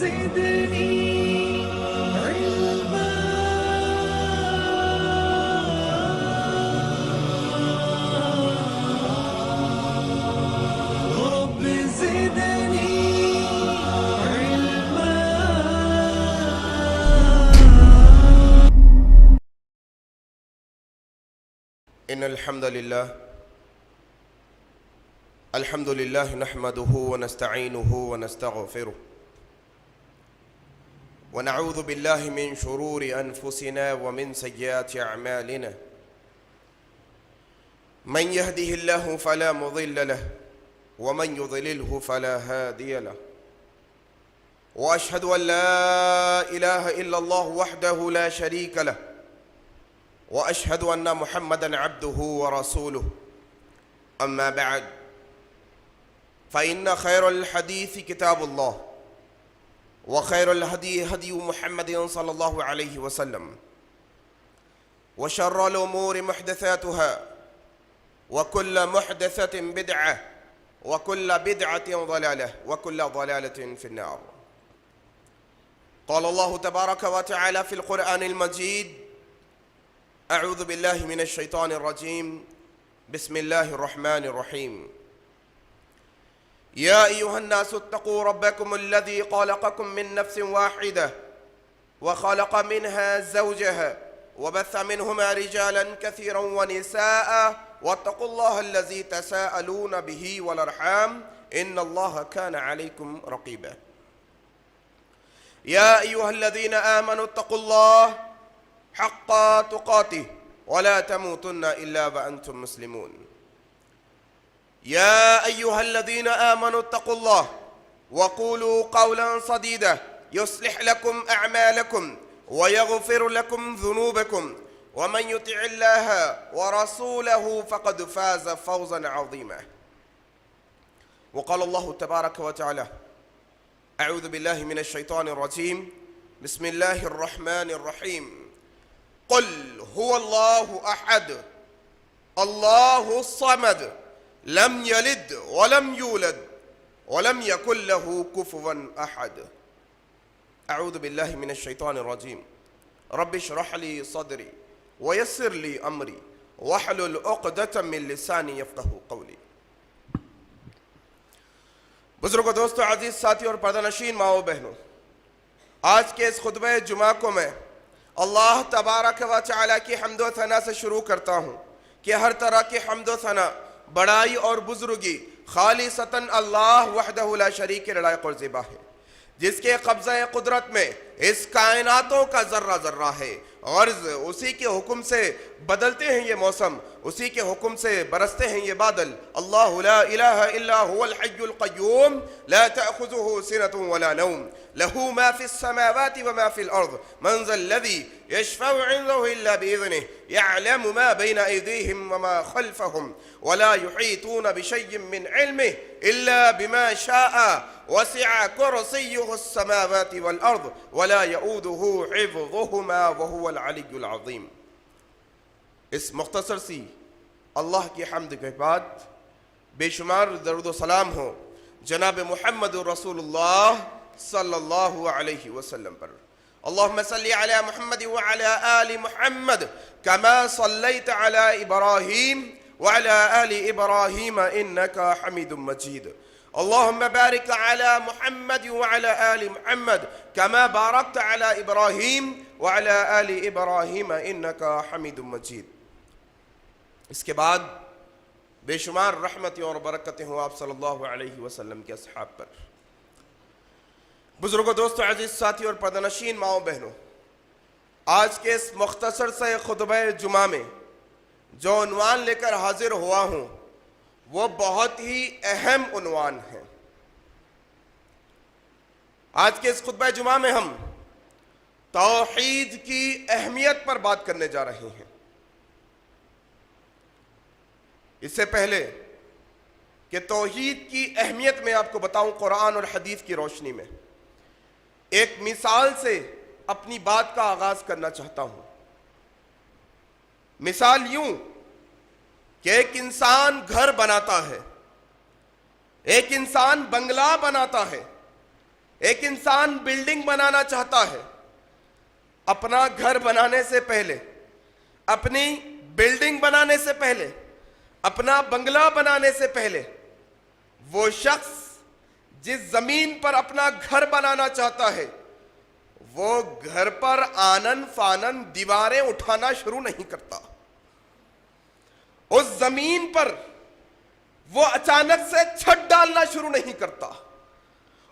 زدني علما رب زدني علما. إن الحمد لله نحمده ونستعينه ونستغفره ونعوذ بالله من شرور أنفسنا ومن سيئات أعمالنا. من يهده الله فلا مضل له ومن يضلله فلا هادي له. وأشهد أن لا إله إلا الله وحده لا شريك له وأشهد أن محمدًا عبده ورسوله. أما بعد فإن خير الحديث كتاب الله وخير الهدي هدي محمد صلى الله عليه وسلم وشر الأمور محدثاتها وكل محدثة بدعة وكل بدعة ضلالة وكل ضلالة في النار. قال الله تبارك وتعالى في القرآن المجيد: أعوذ بالله من الشيطان الرجيم. بسم الله الرحمن الرحيم. يا أيها الناس اتقوا ربكم الذي خلقكم من نفس واحدة وخلق منها زوجها وبث منهما رجالا كثيرا ونساء واتقوا الله الذي تساءلون به والأرحام إن الله كان عليكم رقيبا. يا أيها الذين آمنوا اتقوا الله حق تقاته ولا تموتن إلا وأنتم مسلمون. يا أيها الذين آمنوا اتقوا الله وقولوا قولا سديدا يصلح لكم أعمالكم ويغفر لكم ذنوبكم ومن يطع الله ورسوله فقد فاز فوزا عظيما. وقال الله تبارك وتعالى: أعوذ بالله من الشيطان الرجيم. بسم الله الرحمن الرحيم. قل هو الله أحد الله الصمد لم يلد ولم يولد ولم يكن له كفوا أحد. أعوذ بالله من الشيطان الرجيم. رب اشرح لي صدري ويسر لي أمري واحلل عقدة من لساني يفقهوا قولي. بزرگوں، دوستوں، عزیز ساتھی اور پردہ نشین ماؤں بہنوں، آج کے اس خطبہ جمعہ کو میں اللہ تبارک و تعالیٰ کی حمد و ثنا سے شروع کرتا ہوں کہ ہر طرح کی حمد و ثنا، بڑائی اور بزرگی خالصتاً اللہ وحدہ لا شریک کے لائق اور زیبا ہے، جس کے قبضہ قدرت میں اس کائناتوں کا ذرہ ذرہ ہے. غرض اسی کے حکم سے بدلتے ہیں یہ موسم، اسی کے حکم سے برستے ہیں یہ بادل. اللہ لا الہ الا هو الحی القیوم لا تأخذه سنة ولا نوم له ما في السماوات وما في الأرض من ذا الذي يشفع عنده إلا بإذنه يعلم ما بين أيديهم وما خلفهم ولا يحيطون بشيء من علمه إلا بما شاء وسع كرسيه السماوات والأرض ولا يؤوده حفظهما وهو العلی العظیم. اس مختصر سی اللہ کی حمد کے بعد بے شمار درود و سلام ہو جناب محمد رسول اللہ صلی اللہ علیہ وسلم پر. اللہم صلی علی محمد وعلی آل محمد کما صلیت علی ابراہیم وعلی آل ابراہیم انکا حمید مجید. اللهم بارك على محمد وعلى آل محمد كما باركت على إبراهيم وعلى آل إبراهيم إنك حميد مجيد. اس کے بعد بے شمار رحمتیں اور برکتیں ہوں آپ صلی اللہ علیہ وسلم کے اصحاب پر. بزرگوں، دوستوں، عزیز ساتھی اور پردہ نشین ماؤں بہنوں، آج کے اس مختصر سے خطبہ جمعہ میں جو عنوان لے کر حاضر ہوا ہوں وہ بہت ہی اہم عنوان ہے. آج کے اس خطبہ جمعہ میں ہم توحید کی اہمیت پر بات کرنے جا رہے ہیں. اس سے پہلے کہ توحید کی اہمیت میں آپ کو بتاؤں، قرآن اور حدیث کی روشنی میں ایک مثال سے اپنی بات کا آغاز کرنا چاہتا ہوں. مثال یوں کہ ایک انسان گھر بناتا ہے، ایک انسان بنگلہ بناتا ہے، ایک انسان بلڈنگ بنانا چاہتا ہے، اپنا گھر بنانے سے پہلے، اپنی بلڈنگ بنانے سے پہلے، اپنا بنگلہ بنانے سے پہلے، وہ شخص جس زمین پر اپنا گھر بنانا چاہتا ہے وہ گھر پر آنن فانن دیواریں اٹھانا شروع نہیں کرتا. اس زمین پر وہ اچانک سے چھت ڈالنا شروع نہیں کرتا.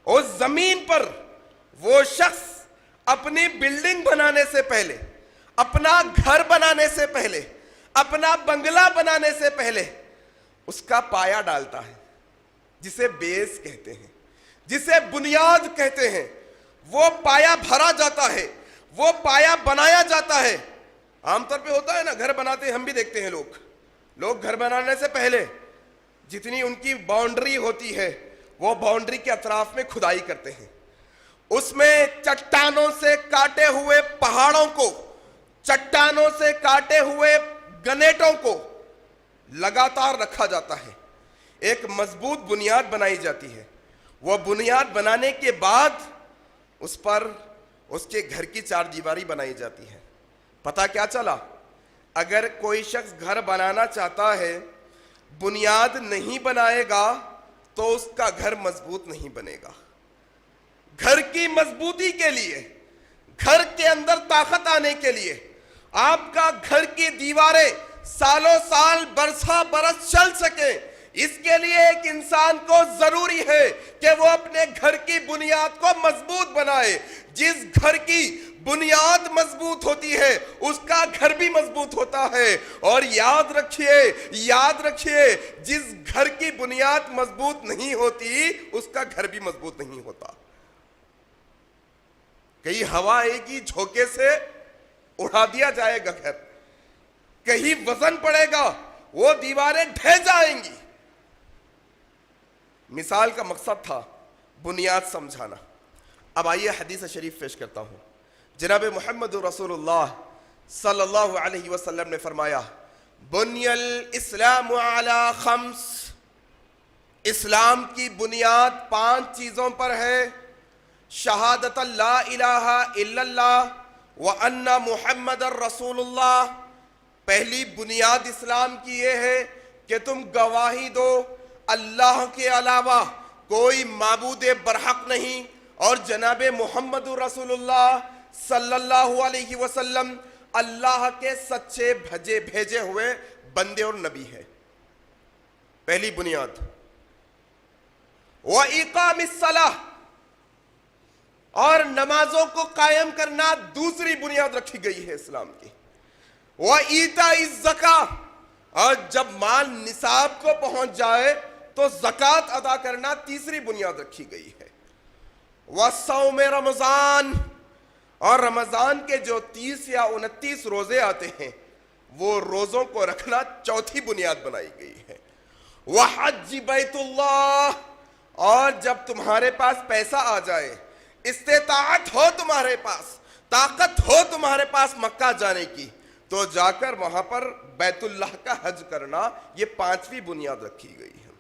اس زمین پر وہ شخص اپنی بلڈنگ بنانے سے پہلے، اپنا گھر بنانے سے پہلے، اپنا بنگلہ بنانے سے پہلے اس کا پایا ڈالتا ہے، جسے بیس کہتے ہیں، جسے بنیاد کہتے ہیں. وہ پایا بھرا جاتا ہے، وہ پایا بنایا جاتا ہے. عام طور پہ ہوتا ہے نا، گھر بناتے ہیں، ہم بھی دیکھتے ہیں لوگ گھر بنانے سے پہلے جتنی ان کی باؤنڈری ہوتی ہے وہ باؤنڈری کے اطراف میں کھدائی کرتے ہیں. اس میں چٹانوں سے کاٹے ہوئے پہاڑوں کو، چٹانوں سے کاٹے ہوئے گنیٹوں کو لگاتار رکھا جاتا ہے. ایک مضبوط بنیاد بنائی جاتی ہے. وہ بنیاد بنانے کے بعد اس پر اس کے گھر کی چار دیواری بنائی جاتی ہے. پتہ کیا چلا؟ اگر کوئی شخص گھر بنانا چاہتا ہے، بنیاد نہیں بنائے گا تو اس کا گھر مضبوط نہیں بنے گا. گھر کی مضبوطی کے لیے، گھر کے اندر طاقت آنے کے لیے، آپ کا گھر کی دیواریں سالوں سال برسا برس چل سکیں، اس کے لیے ایک انسان کو ضروری ہے کہ وہ اپنے گھر کی بنیاد کو مضبوط بنائے. جس گھر کی بنیاد مضبوط ہوتی ہے اس کا گھر بھی مضبوط ہوتا ہے. اور یاد رکھیے جس گھر کی بنیاد مضبوط نہیں ہوتی اس کا گھر بھی مضبوط نہیں ہوتا. کہیں ہوا آئے گی، جھونکے سے اڑا دیا جائے گا گھر، کہیں وزن پڑے گا، وہ دیواریں ڈھہ جائیں گی. مثال کا مقصد تھا بنیاد سمجھانا. اب آئیے حدیث شریف پیش کرتا ہوں. جناب محمد رسول اللہ صلی اللہ علیہ وسلم نے فرمایا، بنی الاسلام علی خمس، اسلام کی بنیاد 5 چیزوں پر ہے. شہادت لا الہ الا اللہ وان محمد رسول اللہ. پہلی بنیاد اسلام کی یہ ہے کہ تم گواہی دو اللہ کے علاوہ کوئی معبود برحق نہیں، اور جناب محمد رسول اللہ صلی اللہ علیہ وسلم اللہ کے سچے بھیجے ہوئے بندے اور نبی ہے. پہلی بنیاد. وَإِقَامِ الصَّلَاةِ، اور نمازوں کو قائم کرنا دوسری بنیاد رکھی گئی ہے اسلام کی. وَإِيتَاءِ الزَّكَاةِ، اور جب مال نصاب کو پہنچ جائے تو زکوٰۃ ادا کرنا تیسری بنیاد رکھی گئی ہے. وَصَوْمِ رمضان، اور رمضان کے جو 30 یا 29 روزے آتے ہیں وہ روزوں کو رکھنا چوتھی بنیاد بنائی گئی ہے. وَحَجِّ بَيْتُ اللَّهِ، اور جب تمہارے پاس پیسہ آ جائے، استطاعت ہو تمہارے پاس، طاقت ہو تمہارے پاس مکہ جانے کی، تو جا کر وہاں پر بیت اللہ کا حج کرنا، یہ 5ویں بنیاد رکھی گئی ہے.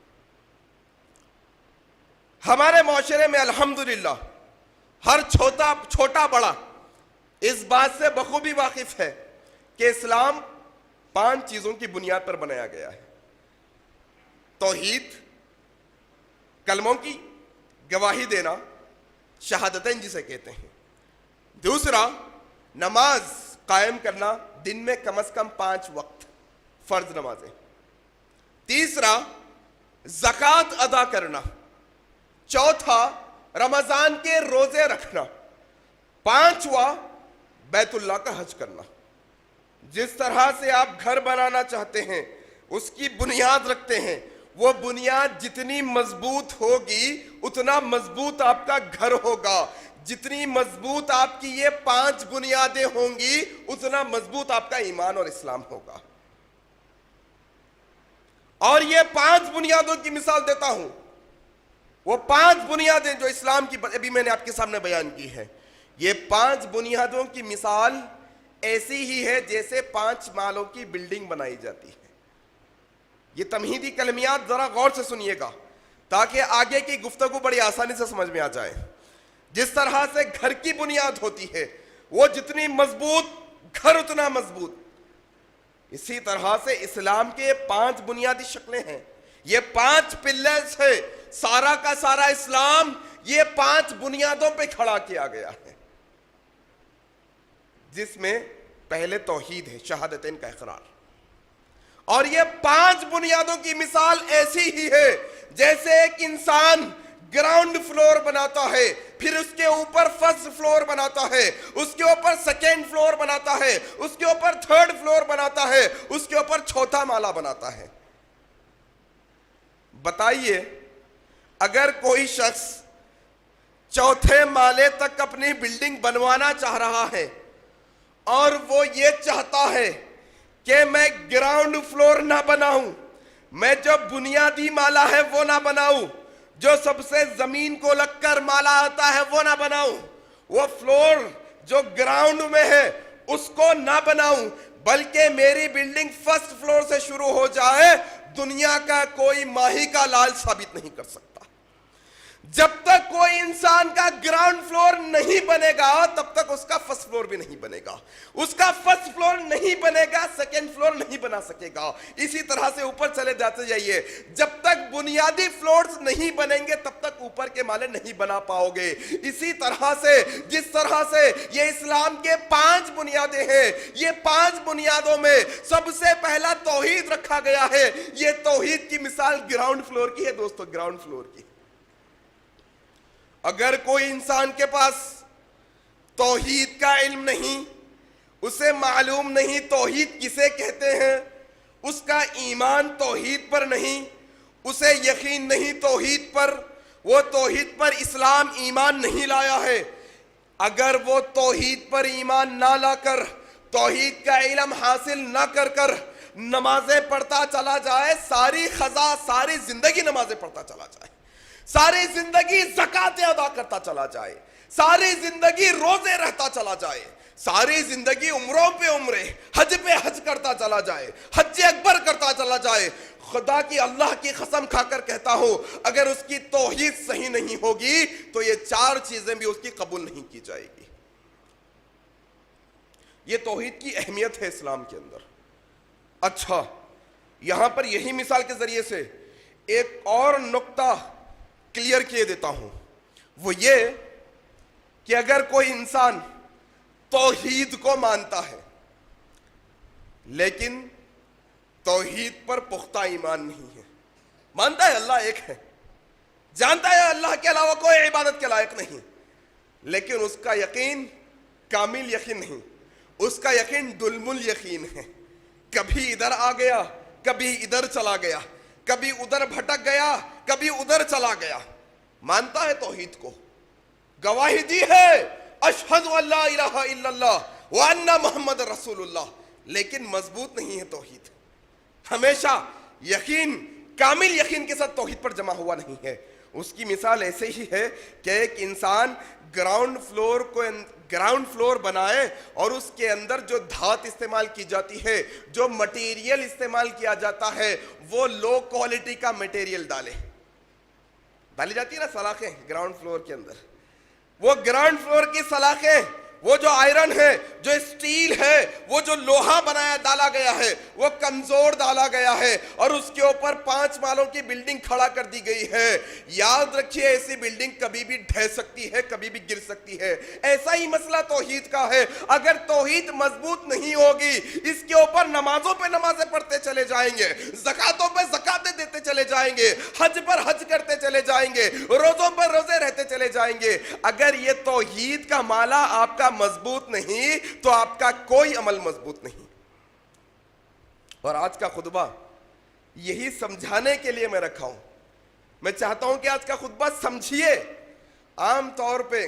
ہمارے معاشرے میں الحمدللہ ہر چھوٹا بڑا اس بات سے بخوبی واقف ہے کہ اسلام 5 چیزوں کی بنیاد پر بنایا گیا ہے. توحید، کلموں کی گواہی دینا، شہادتین جسے کہتے ہیں. دوسرا، نماز قائم کرنا، دن میں کم از کم 5 وقت فرض نمازیں. تیسرا، زکوٰۃ ادا کرنا. چوتھا، رمضان کے روزے رکھنا. 5واں، بیت اللہ کا حج کرنا. جس طرح سے آپ گھر بنانا چاہتے ہیں اس کی بنیاد رکھتے ہیں، وہ بنیاد جتنی مضبوط ہوگی اتنا مضبوط آپ کا گھر ہوگا. جتنی مضبوط آپ کی یہ 5 بنیادیں ہوں گی اتنا مضبوط آپ کا ایمان اور اسلام ہوگا. اور یہ 5 بنیادوں کی مثال دیتا ہوں. وہ 5 بنیادیں جو اسلام کی ابھی میں نے آپ کے سامنے بیان کی ہے، یہ 5 بنیادوں کی مثال ایسی ہی ہے جیسے 5 مالوں کی بلڈنگ بنائی جاتی ہے. یہ تمہیدی کلمیات ذرا غور سے سنیے گا تاکہ آگے کی گفتگو بڑی آسانی سے سمجھ میں آ جائے. جس طرح سے گھر کی بنیاد ہوتی ہے وہ جتنی مضبوط گھر اتنا مضبوط، اسی طرح سے اسلام کے 5 بنیادی شکلیں ہیں، یہ 5 پلرز ہے، سارا کا سارا اسلام یہ 5 بنیادوں پہ کھڑا کیا گیا ہے، جس میں پہلے توحید ہے، شہادتین کا اقرار، اور یہ 5 بنیادوں کی مثال ایسی ہی ہے جیسے ایک انسان گراؤنڈ فلور بناتا ہے، پھر اس کے اوپر فرسٹ فلور بناتا ہے، اس کے اوپر سیکنڈ فلور بناتا ہے، اس کے اوپر تھرڈ فلور بناتا ہے، اس کے اوپر چوتھا مالا بناتا ہے۔ بتائیے اگر کوئی شخص چوتھے مالے تک اپنی بلڈنگ بنوانا چاہ رہا ہے اور وہ یہ چاہتا ہے کہ میں گراؤنڈ فلور نہ بناؤں، میں جو بنیادی مالا ہے وہ نہ بناؤں، جو سب سے زمین کو لگ کر مالا آتا ہے وہ نہ بناؤں، وہ فلور جو گراؤنڈ میں ہے اس کو نہ بناؤں، بلکہ میری بلڈنگ فرسٹ فلور سے شروع ہو جائے، دنیا کا کوئی ماہی کا لال ثابت نہیں کر سکتا۔ جب تک کوئی انسان کا گراؤنڈ فلور نہیں بنے گا تب تک اس کا فرسٹ فلور بھی نہیں بنے گا، اس کا فرسٹ فلور نہیں بنے گا سیکنڈ فلور نہیں بنا سکے گا، اسی طرح سے اوپر چلے جاتے جائیے، جب تک بنیادی فلورز نہیں بنیں گے تب تک اوپر کے مالے نہیں بنا پاؤ گے۔ اسی طرح سے جس طرح سے یہ اسلام کے 5 بنیادیں ہیں، یہ 5 بنیادوں میں سب سے پہلا توحید رکھا گیا ہے، یہ توحید کی مثال گراؤنڈ فلور کی ہے دوستو، گراؤنڈ فلور کی۔ اگر کوئی انسان کے پاس توحید کا علم نہیں، اسے معلوم نہیں توحید کسے کہتے ہیں، اس کا ایمان توحید پر نہیں، اسے یقین نہیں توحید پر، وہ توحید پر اسلام ایمان نہیں لایا ہے، اگر وہ توحید پر ایمان نہ لا کر، توحید کا علم حاصل نہ کر کر نمازیں پڑھتا چلا جائے، ساری خزا ساری زندگی نمازیں پڑھتا چلا جائے، ساری زندگی زکاتیں ادا کرتا چلا جائے، ساری زندگی روزے رہتا چلا جائے، ساری زندگی عمروں پہ عمرے حج پہ حج کرتا چلا جائے، حج اکبر کرتا چلا جائے، خدا کی اللہ کی قسم کھا کر کہتا ہوں اگر اس کی توحید صحیح نہیں ہوگی تو یہ 4 چیزیں بھی اس کی قبول نہیں کی جائے گی۔ یہ توحید کی اہمیت ہے اسلام کے اندر۔ اچھا، یہاں پر یہی مثال کے ذریعے سے ایک اور نقطہ کلیئر کیے دیتا ہوں، وہ یہ کہ اگر کوئی انسان توحید کو مانتا ہے لیکن توحید پر پختہ ایمان نہیں ہے، مانتا ہے اللہ ایک ہے، جانتا ہے اللہ کے علاوہ کوئی عبادت کے لائق نہیں، لیکن اس کا یقین کامل یقین نہیں، اس کا یقین دلم الیقین ہے، کبھی ادھر آ گیا کبھی ادھر چلا گیا، کبھی ادھر بھٹک گیا کبھی ادھر چلا گیا، مانتا ہے توحید کو، گواہی دی ہے اشہد ان لا الہ الا اللہ وان محمد رسول اللہ، لیکن مضبوط نہیں ہے توحید، ہمیشہ یقین کامل یقین کے ساتھ توحید پر جمع ہوا نہیں ہے۔ اس کی مثال ایسے ہی ہے کہ ایک انسان گراؤنڈ فلور بنائے اور اس کے اندر جو دھات استعمال کی جاتی ہے، جو مٹیریل استعمال کیا جاتا ہے، وہ لو کوالٹی کا مٹیریل ڈالی جاتی ہے نا سلاخیں گراؤنڈ فلور کے اندر، وہ گراؤنڈ فلور کی سلاخیں، وہ جو آئرن ہے، جو اسٹیل ہے، وہ جو لوہا ڈالا گیا ہے، وہ کمزور ڈالا گیا ہے اور اس کے اوپر 5 مالوں کی بلڈنگ کھڑا کر دی گئی ہے۔ یاد رکھیے ایسی بلڈنگ کبھی بھی ڈھہ سکتی ہے، کبھی بھی گر سکتی ہے۔ ایسا ہی مسئلہ توحید کا ہے، اگر توحید مضبوط نہیں ہوگی، اس کے اوپر نمازوں پہ نمازیں پڑھتے چلے جائیں گے، زکاتوں پہ زکاتیں دیتے چلے جائیں گے، حج پر حج کرتے چلے جائیں گے، روزوں پر روزے رہتے چلے جائیں گے، اگر یہ توحید کا مالا آپ کا مضبوط نہیں تو آپ کا کوئی عمل مضبوط نہیں۔ اور آج کا خطبہ یہی سمجھانے کے لیے میں رکھا ہوں، میں چاہتا ہوں کہ آج کا خطبہ سمجھیے۔ عام طور پہ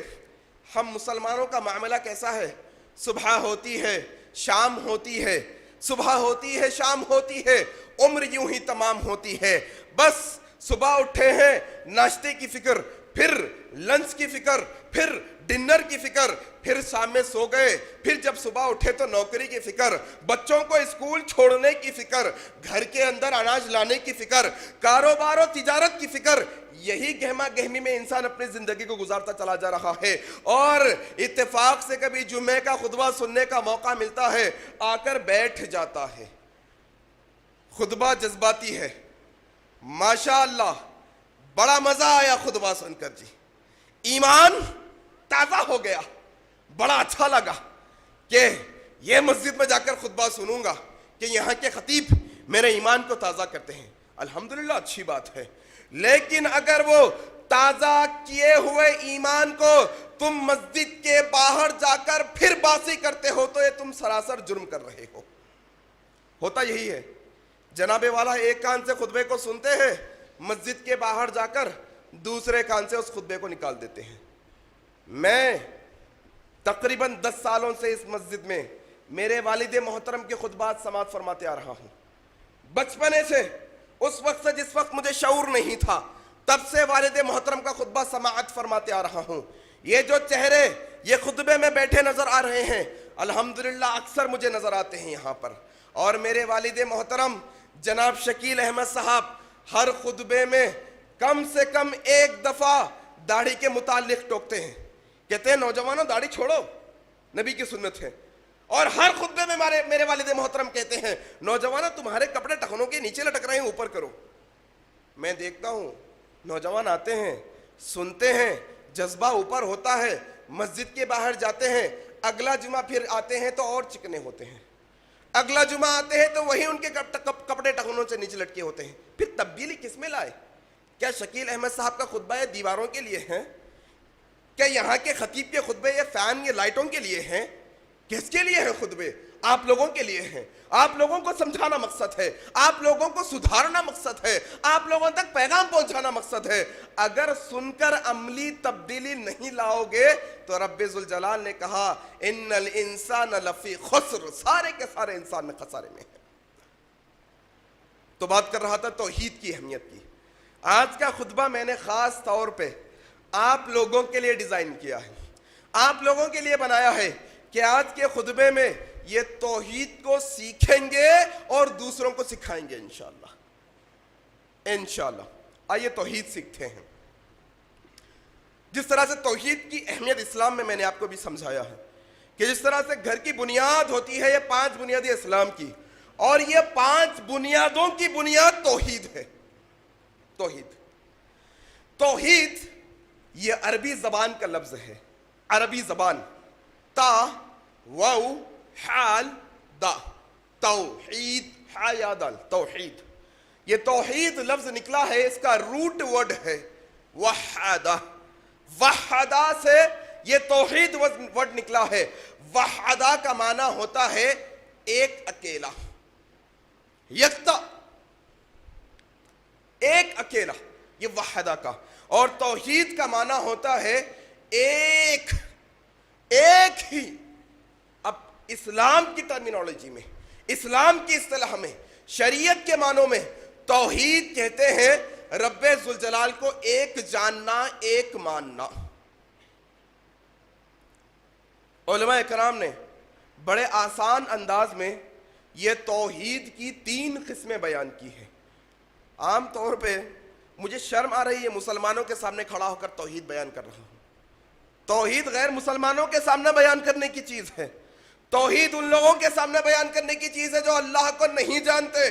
ہم مسلمانوں کا معاملہ کیسا ہے، صبح ہوتی ہے شام ہوتی ہے، صبح ہوتی ہے شام ہوتی ہے، عمر یوں ہی تمام ہوتی ہے، بس صبح اٹھے ہیں ناشتے کی فکر، پھر لنچ کی فکر، پھر ڈنر کی فکر، پھر شام میں سو گئے، پھر جب صبح اٹھے تو نوکری کی فکر، بچوں کو اسکول چھوڑنے کی فکر، گھر کے اندر اناج لانے کی فکر، کاروبار و تجارت کی فکر، یہی گہما گہمی میں انسان اپنی زندگی کو گزارتا چلا جا رہا ہے. اور اتفاق سے کبھی جمعے کا خطبہ سننے کا موقع ملتا ہے، آ کر بیٹھ جاتا ہے. خطبہ جذباتی ہے، ماشاء اللہ بڑا مزہ آیا خطبہ سن کر جی، ایمان تازہ ہو گیا، بڑا اچھا لگا کہ یہ مسجد میں جا کر خطبہ سنوں گا کہ یہاں کے خطیب میرے ایمان کو تازہ کرتے ہیں. الحمدللہ اچھی بات ہے، لیکن اگر وہ تازہ کیے ہوئے ایمان کو تم مسجد کے باہر جا کر پھر باسی کرتے ہو تو یہ تم سراسر جرم کر رہے ہو. ہوتا یہی ہے، جناب والا ایک کان سے خطبے کو سنتے ہیں، مسجد کے باہر جا کر دوسرے کان سے اس خطبے کو نکال دیتے ہیں. میں تقریباً 10 سالوں سے اس مسجد میں میرے والد محترم کے خطبات سماعت فرماتے آ رہا ہوں. بچپنے سے، اس وقت سے جس وقت مجھے شعور نہیں تھا، تب سے والد محترم کا خطبہ سماعت فرماتے آ رہا ہوں. یہ جو چہرے یہ خطبے میں بیٹھے نظر آ رہے ہیں، الحمدللہ اکثر مجھے نظر آتے ہیں یہاں پر. اور میرے والد محترم جناب شکیل احمد صاحب ہر خطبے میں کم سے کم ایک دفعہ داڑھی کے متعلق ٹوکتے ہیں، کہتے ہیں نوجوانوں داڑھی چھوڑو، نبی کی سنت ہے. اور ہر خطبے میں میرے والد محترم کہتے ہیں نوجوانوں تمہارے کپڑے ٹخنوں کے نیچے لٹک رہے ہیں، اوپر کرو. میں دیکھتا ہوں نوجوان آتے ہیں، سنتے ہیں، جذبہ اوپر ہوتا ہے، مسجد کے باہر جاتے ہیں، اگلا جمعہ پھر آتے ہیں تو اور چکنے ہوتے ہیں، اگلا جمعہ آتے ہیں تو وہی ان کے کپڑے ٹخنوں سے نیچے لٹکے ہوتے ہیں. پھر تبدیلی کس میں لائے؟ کیا شکیل احمد صاحب کا خطبہ یہ دیواروں کے لیے ہیں؟ کیا یہاں کے خطیب کے خطبے یہ فین یہ لائٹوں کے لیے ہیں؟ کس کے لیے ہیں خطبے؟ آپ لوگوں کے لیے ہیں. آپ لوگوں کو سمجھانا مقصد ہے، آپ لوگوں کو سدھارنا مقصد ہے، آپ لوگوں تک پیغام پہنچانا مقصد ہے. اگر سن کر عملی تبدیلی نہیں لاؤ گے تو رب ذوالجلال نے کہا ان الانسان لفی خسر، سارے کے سارے انسان میں خسارے میں ہیں. تو بات کر رہا تھا توحید کی اہمیت کی. آج کا خطبہ میں نے خاص طور پہ آپ لوگوں کے لیے ڈیزائن کیا ہے، آپ لوگوں کے لیے بنایا ہے کہ آج کے خطبے میں یہ توحید کو سیکھیں گے اور دوسروں کو سکھائیں گے انشاءاللہ. انشاءاللہ آئیے توحید سیکھتے ہیں. جس طرح سے توحید کی اہمیت اسلام میں میں نے آپ کو بھی سمجھایا ہے کہ جس طرح سے گھر کی بنیاد ہوتی ہے یہ 5 بنیادیں اسلام کی، اور یہ 5 بنیادوں کی بنیاد توحید ہے. توحید یہ عربی زبان کا لفظ ہے، عربی زبان، تا واو حال دا، توحید، ہا یا دال، توحید. یہ توحید لفظ نکلا ہے، اس کا روٹ ورڈ ہے وحدہ. وحدہ سے یہ توحید ورڈ نکلا ہے. وحدہ کا معنی ہوتا ہے ایک اکیلا، یکتا، ایک اکیلا، یہ وحدہ کا. اور توحید کا معنی ہوتا ہے ایک ہی. اب اسلام کی ٹرمینالوجی میں، اسلام کی اصطلاح میں، شریعت کے معنوں میں توحید کہتے ہیں رب ذوالجلال کو ایک جاننا، ایک ماننا. علماء کرام نے بڑے آسان انداز میں یہ توحید کی 3 قسمیں بیان کی ہیں. عام طور پہ مجھے شرم آ رہی ہے مسلمانوں کے سامنے کھڑا ہو کر توحید بیان کر رہا ہوں. توحید غیر مسلمانوں کے سامنے بیان کرنے کی چیز ہے. توحید ان لوگوں کے سامنے بیان کرنے کی چیز ہے جو اللہ کو نہیں جانتے.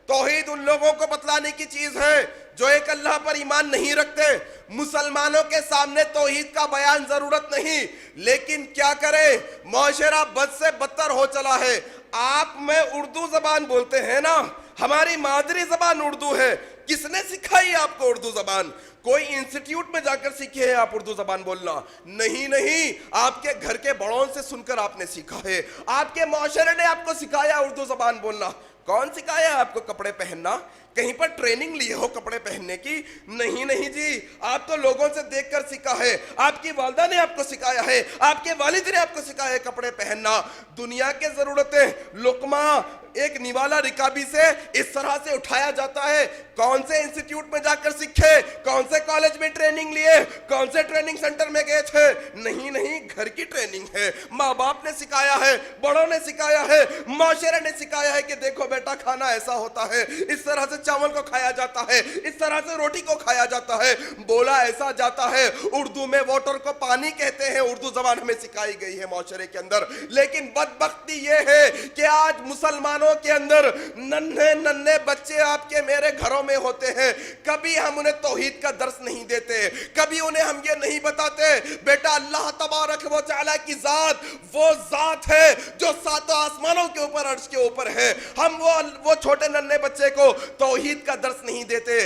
توحید ان لوگوں کو بتلانے کی چیز ہے جو ایک اللہ پر ایمان نہیں رکھتے. مسلمانوں کے سامنے توحید کا بیان ضرورت نہیں، لیکن کیا کریں، معاشرہ بد سے بدتر ہو چلا ہے. آپ میں اردو زبان بولتے ہیں نا، ہماری مادری زبان اردو ہے. کس نے سکھائی آپ کو اردو زبان؟ کوئی انسٹیٹیوٹ میں جا کر سیکھے ہیں آپ اردو زبان بولنا؟ نہیں، آپ کے گھر کے بڑوں سے سن کر آپ نے سیکھا ہے. آپ کے معاشرے نے آپ کو سکھایا اردو زبان بولنا. کون سکھایا آپ کو کپڑے پہننا؟ کہیں پر ٹریننگ لی ہو کپڑے پہننے کی؟ نہیں نہیں جی، آپ تو لوگوں سے دیکھ کر سیکھا ہے، آپ کی والدہ نے آپ کو سکھایا ہے، آپ کے والد نے آپ کو سکھایا ہے کپڑے پہننا۔ دنیا کے ضرورتیں لقمہ ایک نوالا رکابی سے اس طرح سے اٹھایا جاتا ہے۔ کون سے انسٹیٹیوٹ میں جا کر سیکھے، کون سے کالج میں ٹریننگ لیے، کون سے ٹریننگ سینٹر میں گئے تھے؟ نہیں نہیں، گھر کی ٹریننگ ہے، ماں باپ نے سکھایا ہے، بڑوں نے سکھایا ہے، معاشرے نے سکھایا ہے کہ دیکھو بیٹا کھانا ایسا ہوتا ہے، اس طرح سے چاول کو کھایا جاتا ہے، اس طرح سے روٹی کو کھایا جاتا ہے، بولا ایسا جاتا ہے۔ اردو میں واٹر کو پانی کہتے ہیں، اردو زبان ہمیں سکھائی گئی ہے معاشرے کے اندر۔ لیکن بدبختی یہ ہے کہ آج مسلمانوں کے اندر ننھے بچے آپ کے میرے گھروں میں ہوتے ہیں، کبھی ہم انہیں توحید کا درس نہیں دیتے، کبھی انہیں ہم یہ نہیں بتاتے بیٹا اللہ تبارک و تعالیٰ کی ذات وہ ذات ہے جو ساتوں آسمانوں کے اوپر عرش کے اوپر ہے۔ ہم وہ چھوٹے ننھے بچے کو توحید کا درس نہیں دیتے۔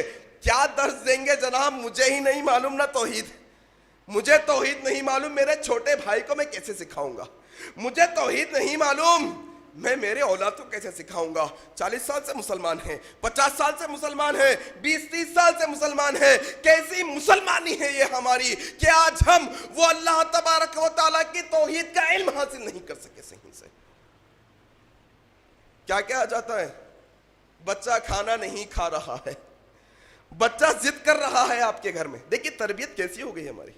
کیا درس دیں گے جناب؟ مجھے ہی نہیں معلوم نا توحید، مجھے توحید نہیں معلوم، میرے چھوٹے بھائی کو میں کیسے سکھاؤں گا؟ مجھے توحید نہیں معلوم، میں میرے اولاد کو کیسے سکھاؤں گا؟ 40 سال سے مسلمان ہیں، 50 سال سے مسلمان ہیں، 20-30 سال سے مسلمان ہیں، کیسی مسلمانی ہے یہ ہماری کہ آج ہم وہ اللہ تبارک و تعالیٰ کی توحید کا علم حاصل نہیں کر سکے صحیح سے۔ کیا کیا جاتا ہے؟ بچہ کھانا نہیں کھا رہا ہے، بچہ ضد کر رہا ہے آپ کے گھر میں۔ دیکھیے تربیت کیسی ہو گئی ہماری۔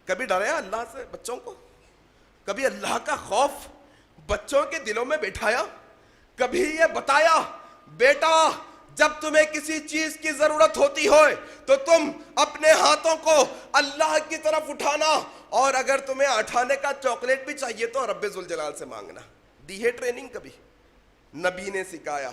کبھی ڈرایا اللہ سے بچوں کو؟ کبھی اللہ کا خوف بچوں کے دلوں میں بٹھایا؟ کبھی یہ بتایا بیٹا جب تمہیں کسی چیز کی ضرورت ہوتی ہو تو تم اپنے ہاتھوں کو اللہ کی طرف اٹھانا، اور اگر تمہیں اٹھانے کا چاکلیٹ بھی چاہیے تو رب ذوالجلال سے مانگنا؟ دی ہے ٹریننگ کبھی؟ نبی نے سکھایا،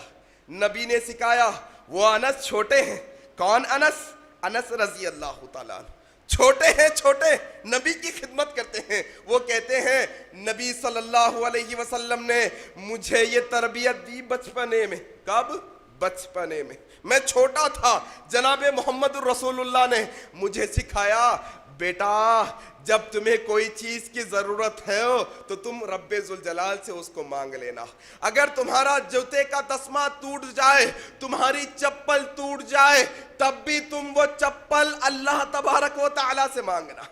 نبی نے سکھایا۔ وہ انس چھوٹے ہیں، کون انس؟ انس رضی اللہ تعالیٰ عنہ، چھوٹے ہیں، چھوٹے نبی کی خدمت کرتے ہیں۔ وہ کہتے ہیں نبی صلی اللہ علیہ وسلم نے مجھے یہ تربیت دی بچپنے میں۔ کب؟ بچپنے میں، میں چھوٹا تھا، جناب محمد الرسول اللہ نے مجھے سکھایا بیٹا جب تمہیں کوئی چیز کی ضرورت ہے تو تم رب ذوالجلال سے اس کو مانگ لینا۔ اگر تمہارا جوتے کا تسمہ ٹوٹ جائے، تمہاری چپل ٹوٹ جائے، تب بھی تم وہ چپل اللہ تبارک و تعالیٰ سے مانگنا۔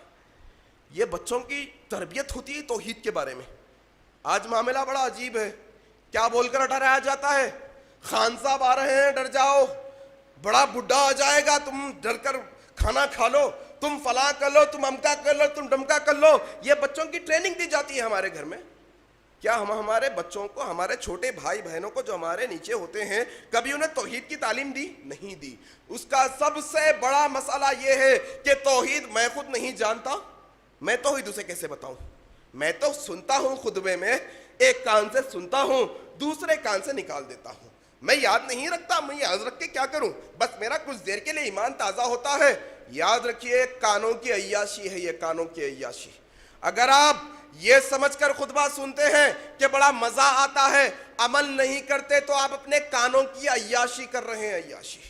یہ بچوں کی تربیت ہوتی ہے توحید کے بارے میں۔ آج معاملہ بڑا عجیب ہے، کیا بول کر ڈرایا جاتا ہے؟ خان صاحب آ رہے ہیں ڈر جاؤ، بڑا بڈھا آ جائے گا تم ڈر کر کھانا کھا لو، تم فلاں کر لو، تم امکا کر لو، تم ڈمکا کر لو۔ یہ بچوں کی ٹریننگ دی جاتی ہے ہمارے گھر میں۔ کیا ہم ہمارے بچوں کو، ہمارے چھوٹے بھائی بہنوں کو جو ہمارے نیچے ہوتے ہیں، کبھی انہیں توحید کی تعلیم دی؟ نہیں دی۔ اس کا سب سے بڑا مسئلہ یہ ہے کہ توحید میں خود نہیں جانتا، میں توحید اسے کیسے بتاؤں؟ میں تو سنتا ہوں خطبے میں، ایک کان سے سنتا ہوں، دوسرے کان سے نکال دیتا ہوں، میں یاد نہیں رکھتا، میں یاد رکھ کے کیا کروں؟ بس میرا کچھ دیر کے لیے ایمان تازہ ہوتا ہے۔ یاد رکھیے کانوں کی عیاشی ہے یہ، کانوں کی عیاشی۔ اگر آپ یہ سمجھ کر خطبہ سنتے ہیں کہ بڑا مزہ آتا ہے، عمل نہیں کرتے تو آپ اپنے کانوں کی عیاشی کر رہے ہیں، عیاشی۔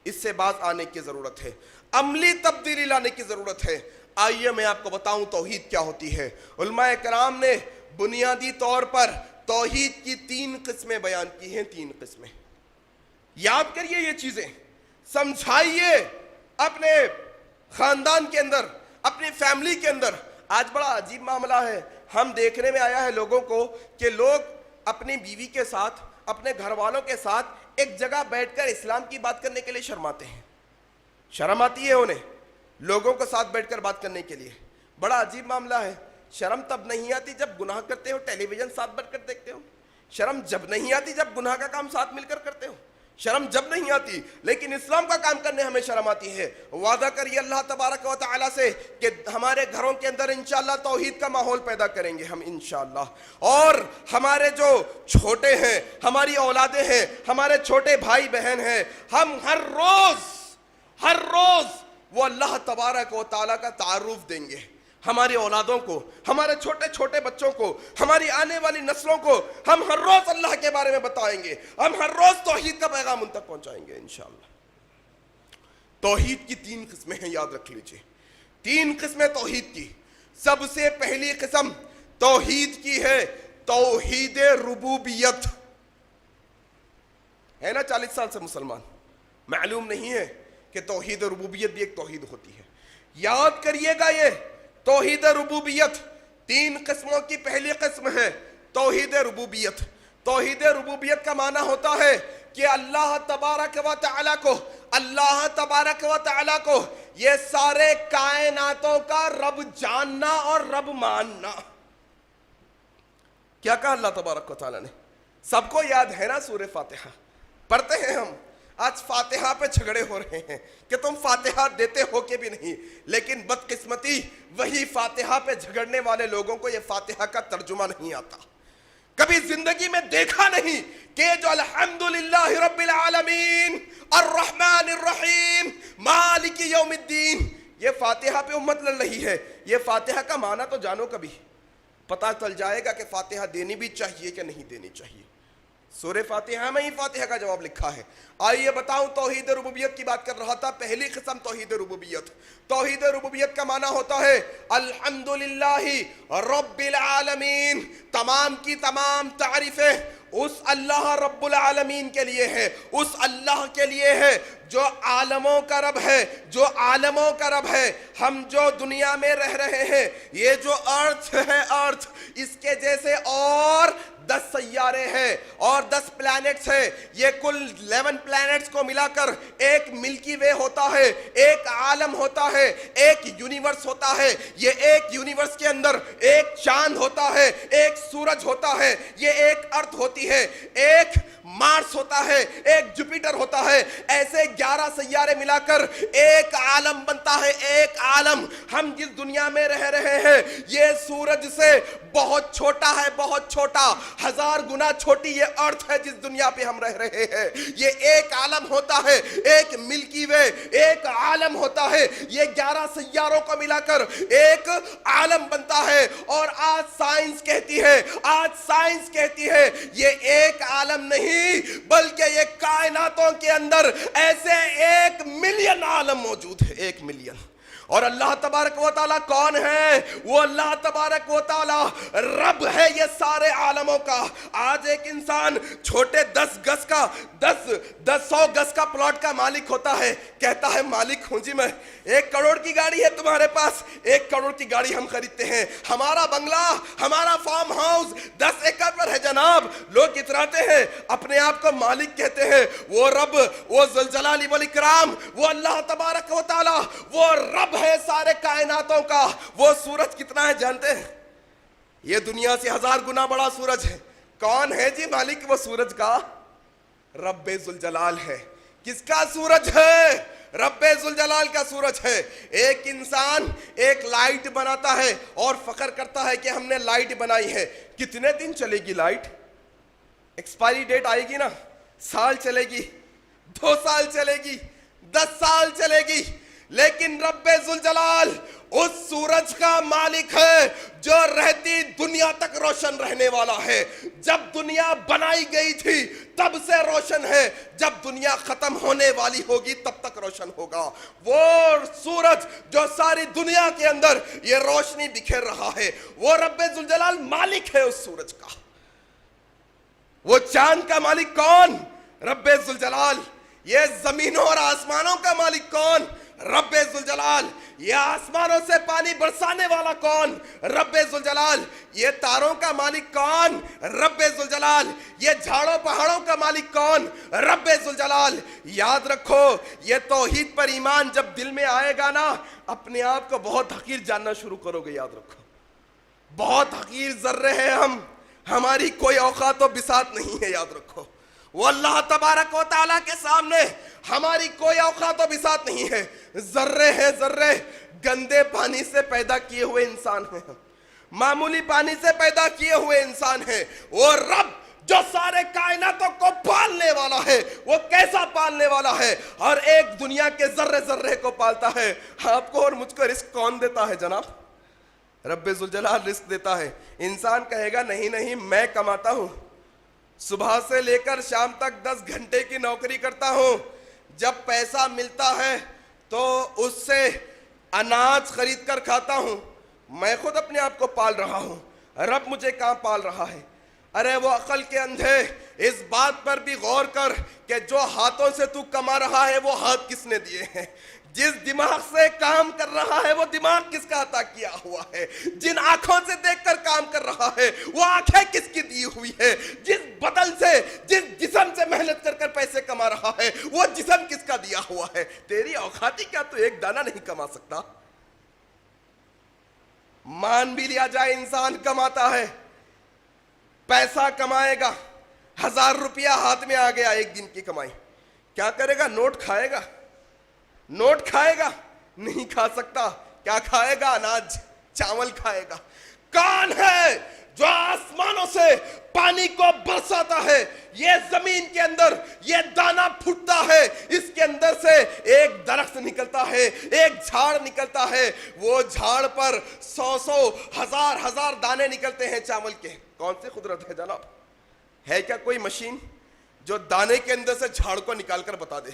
اس سے باز آنے کی ضرورت ہے، عملی تبدیلی لانے کی ضرورت ہے۔ آئیے میں آپ کو بتاؤں توحید کیا ہوتی ہے۔ علماء کرام نے بنیادی طور پر توحید کی 3 قسمیں بیان کی ہیں، 3 قسمیں۔ یاد کریے یہ چیزیں، سمجھائیے اپنے خاندان کے اندر، اپنی فیملی کے اندر۔ آج بڑا عجیب معاملہ ہے، ہم دیکھنے میں آیا ہے لوگوں کو کہ لوگ اپنی بیوی کے ساتھ، اپنے گھر والوں کے ساتھ ایک جگہ بیٹھ کر اسلام کی بات کرنے کے لیے شرماتے ہیں۔ شرم آتی ہے انہیں لوگوں کے ساتھ بیٹھ کر بات کرنے کے لیے۔ بڑا عجیب معاملہ ہے۔ شرم تب نہیں آتی جب گناہ کرتے ہو، ٹیلی ویژن ساتھ بیٹھ کر دیکھتے ہو۔ شرم جب نہیں آتی جب گناہ کا کام ساتھ مل کر کرتے ہو۔ شرم جب نہیں آتی، لیکن اسلام کا کام کرنے ہمیں شرم آتی ہے۔ وعدہ کریے اللہ تبارک و تعالیٰ سے کہ ہمارے گھروں کے اندر انشاءاللہ توحید کا ماحول پیدا کریں گے ہم انشاءاللہ۔ اور ہمارے جو چھوٹے ہیں، ہماری اولادیں ہیں، ہمارے چھوٹے بھائی بہن ہیں، ہم ہر روز وہ اللہ تبارک و تعالیٰ کا تعارف دیں گے ہماری اولادوں کو، ہمارے چھوٹے چھوٹے بچوں کو، ہماری آنے والی نسلوں کو۔ ہم ہر روز اللہ کے بارے میں بتائیں گے، ہم ہر روز توحید کا پیغام ان تک پہنچائیں گے انشاءاللہ۔ توحید کی 3 قسمیں ہیں، یاد رکھ لیجئے 3 قسمیں توحید کی۔ سب سے پہلی قسم توحید کی ہے توحید ربوبیت۔ ہے نا 40 سال سے مسلمان، معلوم نہیں ہے کہ توحید ربوبیت بھی ایک توحید ہوتی ہے. یاد کریے گا یہ توحید ربوبیت 3 قسموں کی پہلی قسم ہے توحید ربوبیت. توحید ربوبیت کا معنی ہوتا ہے کہ اللہ تبارک و تعالی کو یہ سارے کائناتوں کا رب جاننا اور رب ماننا. کیا کہا اللہ تبارک و تعالی نے؟ سب کو یاد ہے نا سورہ فاتحہ پڑھتے ہیں ہم. آج فاتحہ پہ جھگڑے ہو رہے ہیں کہ تم فاتحہ دیتے ہو کہ بھی نہیں، لیکن بدقسمتی وہی فاتحہ پہ جھگڑنے والے لوگوں کو یہ فاتحہ کا ترجمہ نہیں آتا. کبھی زندگی میں دیکھا نہیں کہ جو الحمدللہ رب العالمین الرحمن الرحیم مالک یوم الدین، یہ فاتحہ پہ امت لڑ رہی ہے. یہ فاتحہ کا معنی تو جانو، کبھی پتہ چل جائے گا کہ فاتحہ دینی بھی چاہیے کہ نہیں دینی چاہیے. سورہ فاتحہ میں ہی فاتحہ کا جواب لکھا ہے. آئیے بتاؤں، توحید ربوبیت کی بات کر رہا تھا. پہلی قسم توحید ربوبیت. توحید ربوبیت کا معنی ہوتا ہے الحمدللہ رب العالمین، تمام کی تمام تعریفیں اس اللہ رب العالمین کے لیے ہے، اس اللہ کے لیے ہے جو عالموں کا رب ہے، جو عالموں کا رب ہے. ہم جو دنیا میں رہ رہے ہیں، یہ جو ارتھ ہے، ارتھ، اس کے جیسے اور 10 سیارے ہیں اور 10 پلانٹس ہیں. یہ کل 11 پلانٹس کو ملا کر ایک ملکی وے ہوتا ہے، ایک عالم ہوتا ہے، ایک یونیورس ہوتا ہے. یہ ایک یونیورس کے اندر ایک چاند ہوتا ہے، ایک سورج ہوتا ہے، یہ ایک ارتھ ہوتی ہے، ایک مارس ہوتا ہے، ایک جوپیٹر ہوتا ہے. ایسے 11 سیارے ملا کر ایک عالم بنتا ہے، ایک عالم. ہم جس دنیا میں رہ رہے ہیں یہ سورج سے بہت چھوٹا ہے، بہت چھوٹا، 1000 گنا چھوٹی یہ ارتھ ہے جس دنیا پہ ہم رہ رہے ہیں. یہ ایک عالم ہوتا ہے، ایک ملکی وے، ایک عالم ہوتا ہے. یہ 11 سیاروں کو ملا کر ایک عالم بنتا ہے. اور آج سائنس کہتی ہے یہ ایک عالم نہیں بلکہ یہ کائناتوں کے اندر ایسے 1 ملین عالم موجود ہے، 1 ملین. اور اللہ تبارک و تعالیٰ کون ہے؟ وہ اللہ تبارک و تعالیٰ رب ہے یہ سارے عالموں کا. آج ایک انسان چھوٹے 10 گز کا 100 گز کا پلاٹ کا مالک ہوتا ہے، کہتا ہے مالک ہوں جی میں. 1 کروڑ کی گاڑی ہے تمہارے پاس، 1 کروڑ کی گاڑی ہم خریدتے ہیں. ہمارا بنگلہ، ہمارا فارم ہاؤس 10 ایکڑ پر ہے جناب. لوگ اتراتے ہیں، اپنے آپ کو مالک کہتے ہیں. وہ رب، وہ ذوالجلال والاکرام، وہ اللہ تبارک و تعالیٰ، وہ رب ہے سارے کائناتوں کا. وہ سورج کتنا ہے جانتے ہیں؟ یہ دنیا سے 1000 گنا بڑا سورج ہے. کون ہے جی مالک وہ سورج کا؟ رب ذوالجلال ہے. کس کا سورج ہے؟ رب ذوالجلال کا سورج ہے. ایک انسان ایک لائٹ بناتا ہے اور فخر کرتا ہے کہ ہم نے لائٹ بنائی ہے. کتنے دن چلے گی لائٹ؟ ایکسپائری ڈیٹ آئے گی نا، سال چلے گی، 2 سال چلے گی، 10 سال چلے گی. لیکن رب ذوالجلال اس سورج کا مالک ہے جو رہتی دنیا تک روشن رہنے والا ہے. جب دنیا بنائی گئی تھی تب سے روشن ہے، جب دنیا ختم ہونے والی ہوگی تب تک روشن ہوگا. وہ سورج جو ساری دنیا کے اندر یہ روشنی بکھیر رہا ہے، وہ رب ذوالجلال مالک ہے اس سورج کا. وہ چاند کا مالک کون؟ رب ذوالجلال. یہ زمینوں اور آسمانوں کا مالک کون؟ رب ذوالجلال. یہ آسمانوں سے پانی برسانے والا کون؟ رب ذوالجلال. یہ تاروں کا مالک کون؟ رب ذوالجلال. یہ جھاڑوں پہاڑوں کا مالک کون؟ رب ذوالجلال. یاد رکھو، یہ توحید پر ایمان جب دل میں آئے گا نا، اپنے آپ کو بہت حقیر جاننا شروع کرو گے. یاد رکھو، بہت حقیر ذرے ہیں ہم، ہماری کوئی اوقات و بساط نہیں ہے. یاد رکھو، وہ اللہ تبارک و تعالیٰ کے سامنے ہماری کوئی اوقات و بساط نہیں ہے. ذرے ہیں ذرے. گندے پانی سے پیدا کیے ہوئے انسان ہیں ہم، معمولی پانی سے پیدا کیے ہوئے انسان ہیں. وہ رب جو سارے کائناتوں کو پالنے والا ہے، وہ کیسا پالنے والا ہے؟ اور ایک دنیا کے ذرے ذرے کو پالتا ہے. آپ کو اور مجھ کو رزق کون دیتا ہے جناب؟ رب ذوالجلال رزق دیتا ہے. انسان کہے گا نہیں نہیں میں کماتا ہوں، صبح سے لے کر شام تک 10 گھنٹے کی نوکری کرتا ہوں، جب پیسہ ملتا ہے تو اس سے اناج خرید کر کھاتا ہوں. میں خود اپنے آپ کو پال رہا ہوں، رب مجھے کہاں پال رہا ہے؟ ارے وہ عقل کے اندھے، اس بات پر بھی غور کر کہ جو ہاتھوں سے تو کما رہا ہے وہ ہاتھ کس نے دیے ہیں؟ جس دماغ سے کام کر رہا ہے وہ دماغ کس کا عطا کیا ہوا ہے؟ جن آنکھوں سے دیکھ کر کام کر رہا ہے وہ آنکھیں کس کی دی ہوئی ہے؟ جس بدن سے، جس جسم سے محنت کر کر پیسے کما رہا ہے وہ جسم کس کا دیا ہوا ہے؟ تیری اوقاتی کیا تو ایک دانہ نہیں کما سکتا؟ مان بھی لیا جائے انسان کماتا ہے، پیسہ کمائے گا، 1000 روپیہ ہاتھ میں آ گیا ایک دن کی کمائی، کیا کرے گا؟ نوٹ کھائے گا؟ نوٹ کھائے گا؟ نہیں کھا سکتا۔ کیا کھائے گا؟ اناج، چاول کھائے گا۔ کون ہے جو آسمانوں سے پانی کو برساتا ہے؟ یہ زمین کے اندر یہ دانہ پھٹتا ہے، اس کے اندر سے ایک درخت نکلتا ہے، ایک جھاڑ نکلتا ہے، وہ جھاڑ پر 100 ہزار دانے نکلتے ہیں چاول کے۔ کون سی قدرت ہے جناب؟ ہے کیا کوئی مشین جو دانے کے اندر سے جھاڑ کو نکال کر بتا دے؟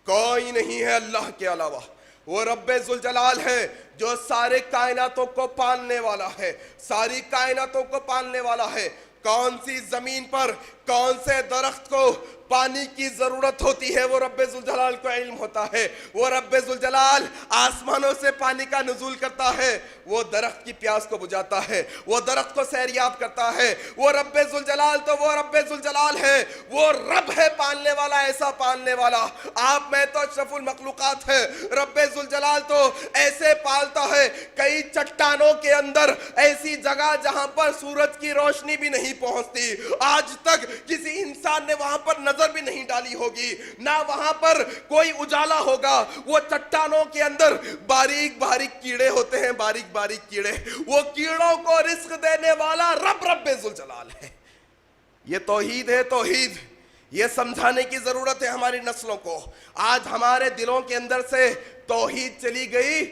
کوئی نہیں ہے اللہ کے علاوہ۔ وہ رب ذوالجلال ہے جو سارے کائناتوں کو پالنے والا ہے، ساری کائناتوں کو پالنے والا ہے۔ کون سی زمین پر کون سے درخت کو پانی کی ضرورت ہوتی ہے وہ رب ذوالجلال کو علم ہوتا ہے۔ وہ رب ذوالجلال آسمانوں سے پانی کا نزول کرتا ہے، وہ درخت کی پیاس کو بجھاتا ہے، وہ درخت کو سیریاب کرتا ہے۔ وہ رب ذوالجلال تو وہ رب ذوالجلال ہے، وہ رب ہے پالنے والا، ایسا پالنے والا۔ آپ میں تو اشرف المخلوقات ہے، رب ذوالجلال تو ایسے پالتا ہے۔ کئی چٹانوں کے اندر ایسی جگہ جہاں پر سورج کی روشنی بھی نہیں پہنچتی، آج تک کسی انسان نے وہاں پر نظر بھی نہیں ڈالی ہوگی، نہ وہاں پر کوئی اجالا ہوگا۔ وہ چٹانوں کے اندر باریک باریک کیڑے ہوتے ہیں، باریک باریک کیڑے، وہ کیڑوں کو رزق دینے والا رب ذوالجلال ہے۔ یہ توحید ہے، توحید۔ یہ سمجھانے کی ضرورت ہے ہماری نسلوں کو۔ آج ہمارے دلوں کے اندر سے توحید چلی گئی،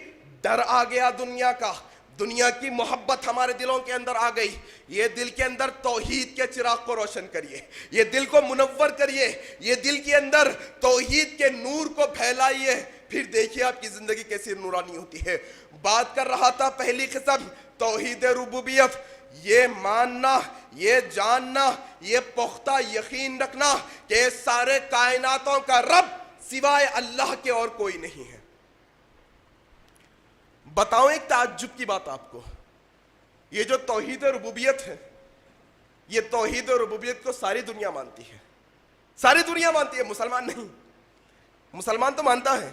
ڈر آ گیا دنیا کا، دنیا کی محبت ہمارے دلوں کے اندر آ گئی۔ یہ دل کے اندر توحید کے چراغ کو روشن کریے، یہ دل کو منور کریے، یہ دل کے اندر توحید کے نور کو پھیلائیے، پھر دیکھیے آپ کی زندگی کیسی نورانی ہوتی ہے۔ بات کر رہا تھا پہلی قسم توحید ربوبیت، یہ ماننا، یہ جاننا، یہ پختہ یقین رکھنا کہ سارے کائناتوں کا رب سوائے اللہ کے اور کوئی نہیں ہے۔ بتاؤں ایک تعجب کی بات آپ کو، یہ جو توحید ربوبیت ہے، یہ توحید ربوبیت کو ساری دنیا مانتی ہے، ساری دنیا مانتی ہے، مسلمان نہیں۔ مسلمان تو مانتا ہے،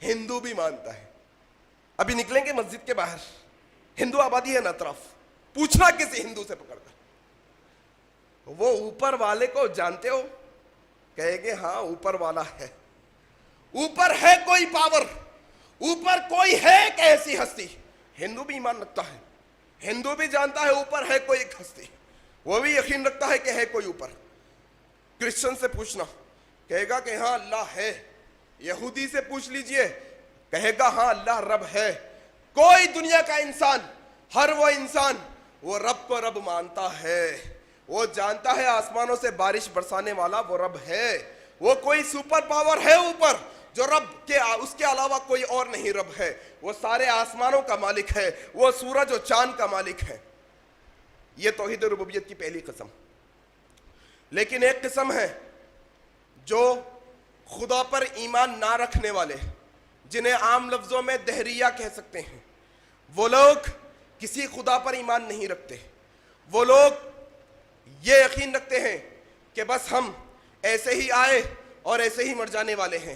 ہندو بھی مانتا ہے۔ ابھی نکلیں گے مسجد کے باہر، ہندو آبادی ہے نا اطراف، پوچھنا کسی ہندو سے پکڑ کر، وہ اوپر والے کو جانتے ہو؟ کہے گے ہاں اوپر والا ہے، اوپر ہے کوئی پاور، اوپر کوئی ہے ایک ایسی ہستی۔ ہندو بھی ایمان رکھتا ہے، ہندو بھی جانتا ہے اوپر ہے کوئی ایک ہستی، وہ بھی یقین رکھتا ہے کہ ہے کوئی اوپر۔ کرسچن سے پوچھنا، کہے گا کہ ہاں اللہ ہے۔ یہودی سے پوچھ لیجئے، کہے گا ہاں اللہ رب ہے۔ کوئی دنیا کا انسان، ہر وہ انسان وہ رب کو رب مانتا ہے، وہ جانتا ہے آسمانوں سے بارش برسانے والا وہ رب ہے۔ وہ کوئی سپر پاور ہے اوپر جو رب کے اس کے علاوہ کوئی اور نہیں رب ہے۔ وہ سارے آسمانوں کا مالک ہے، وہ سورج و چاند کا مالک ہے۔ یہ توحید ربوبیت کی پہلی قسم۔ لیکن ایک قسم ہے جو خدا پر ایمان نہ رکھنے والے، جنہیں عام لفظوں میں دہریہ کہہ سکتے ہیں۔ وہ لوگ کسی خدا پر ایمان نہیں رکھتے، وہ لوگ یہ یقین رکھتے ہیں کہ بس ہم ایسے ہی آئے اور ایسے ہی مر جانے والے ہیں،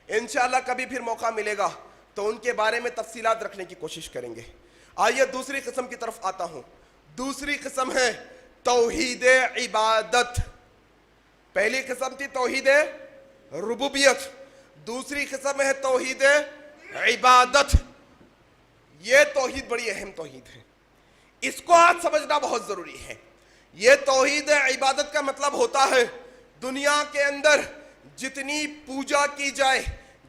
انشاءاللہ کبھی پھر موقع ملے گا تو ان کے بارے میں تفصیلات رکھنے کی کوشش کریں گے۔ آئیے دوسری قسم کی طرف آتا ہوں۔ دوسری قسم ہے توحید عبادت۔ پہلی قسم تھی توحید ربوبیت، دوسری قسم ہے توحید عبادت۔ یہ توحید بڑی اہم توحید ہے، اس کو آج سمجھنا بہت ضروری ہے۔ یہ توحید عبادت کا مطلب ہوتا ہے دنیا کے اندر جتنی پوجا کی جائے،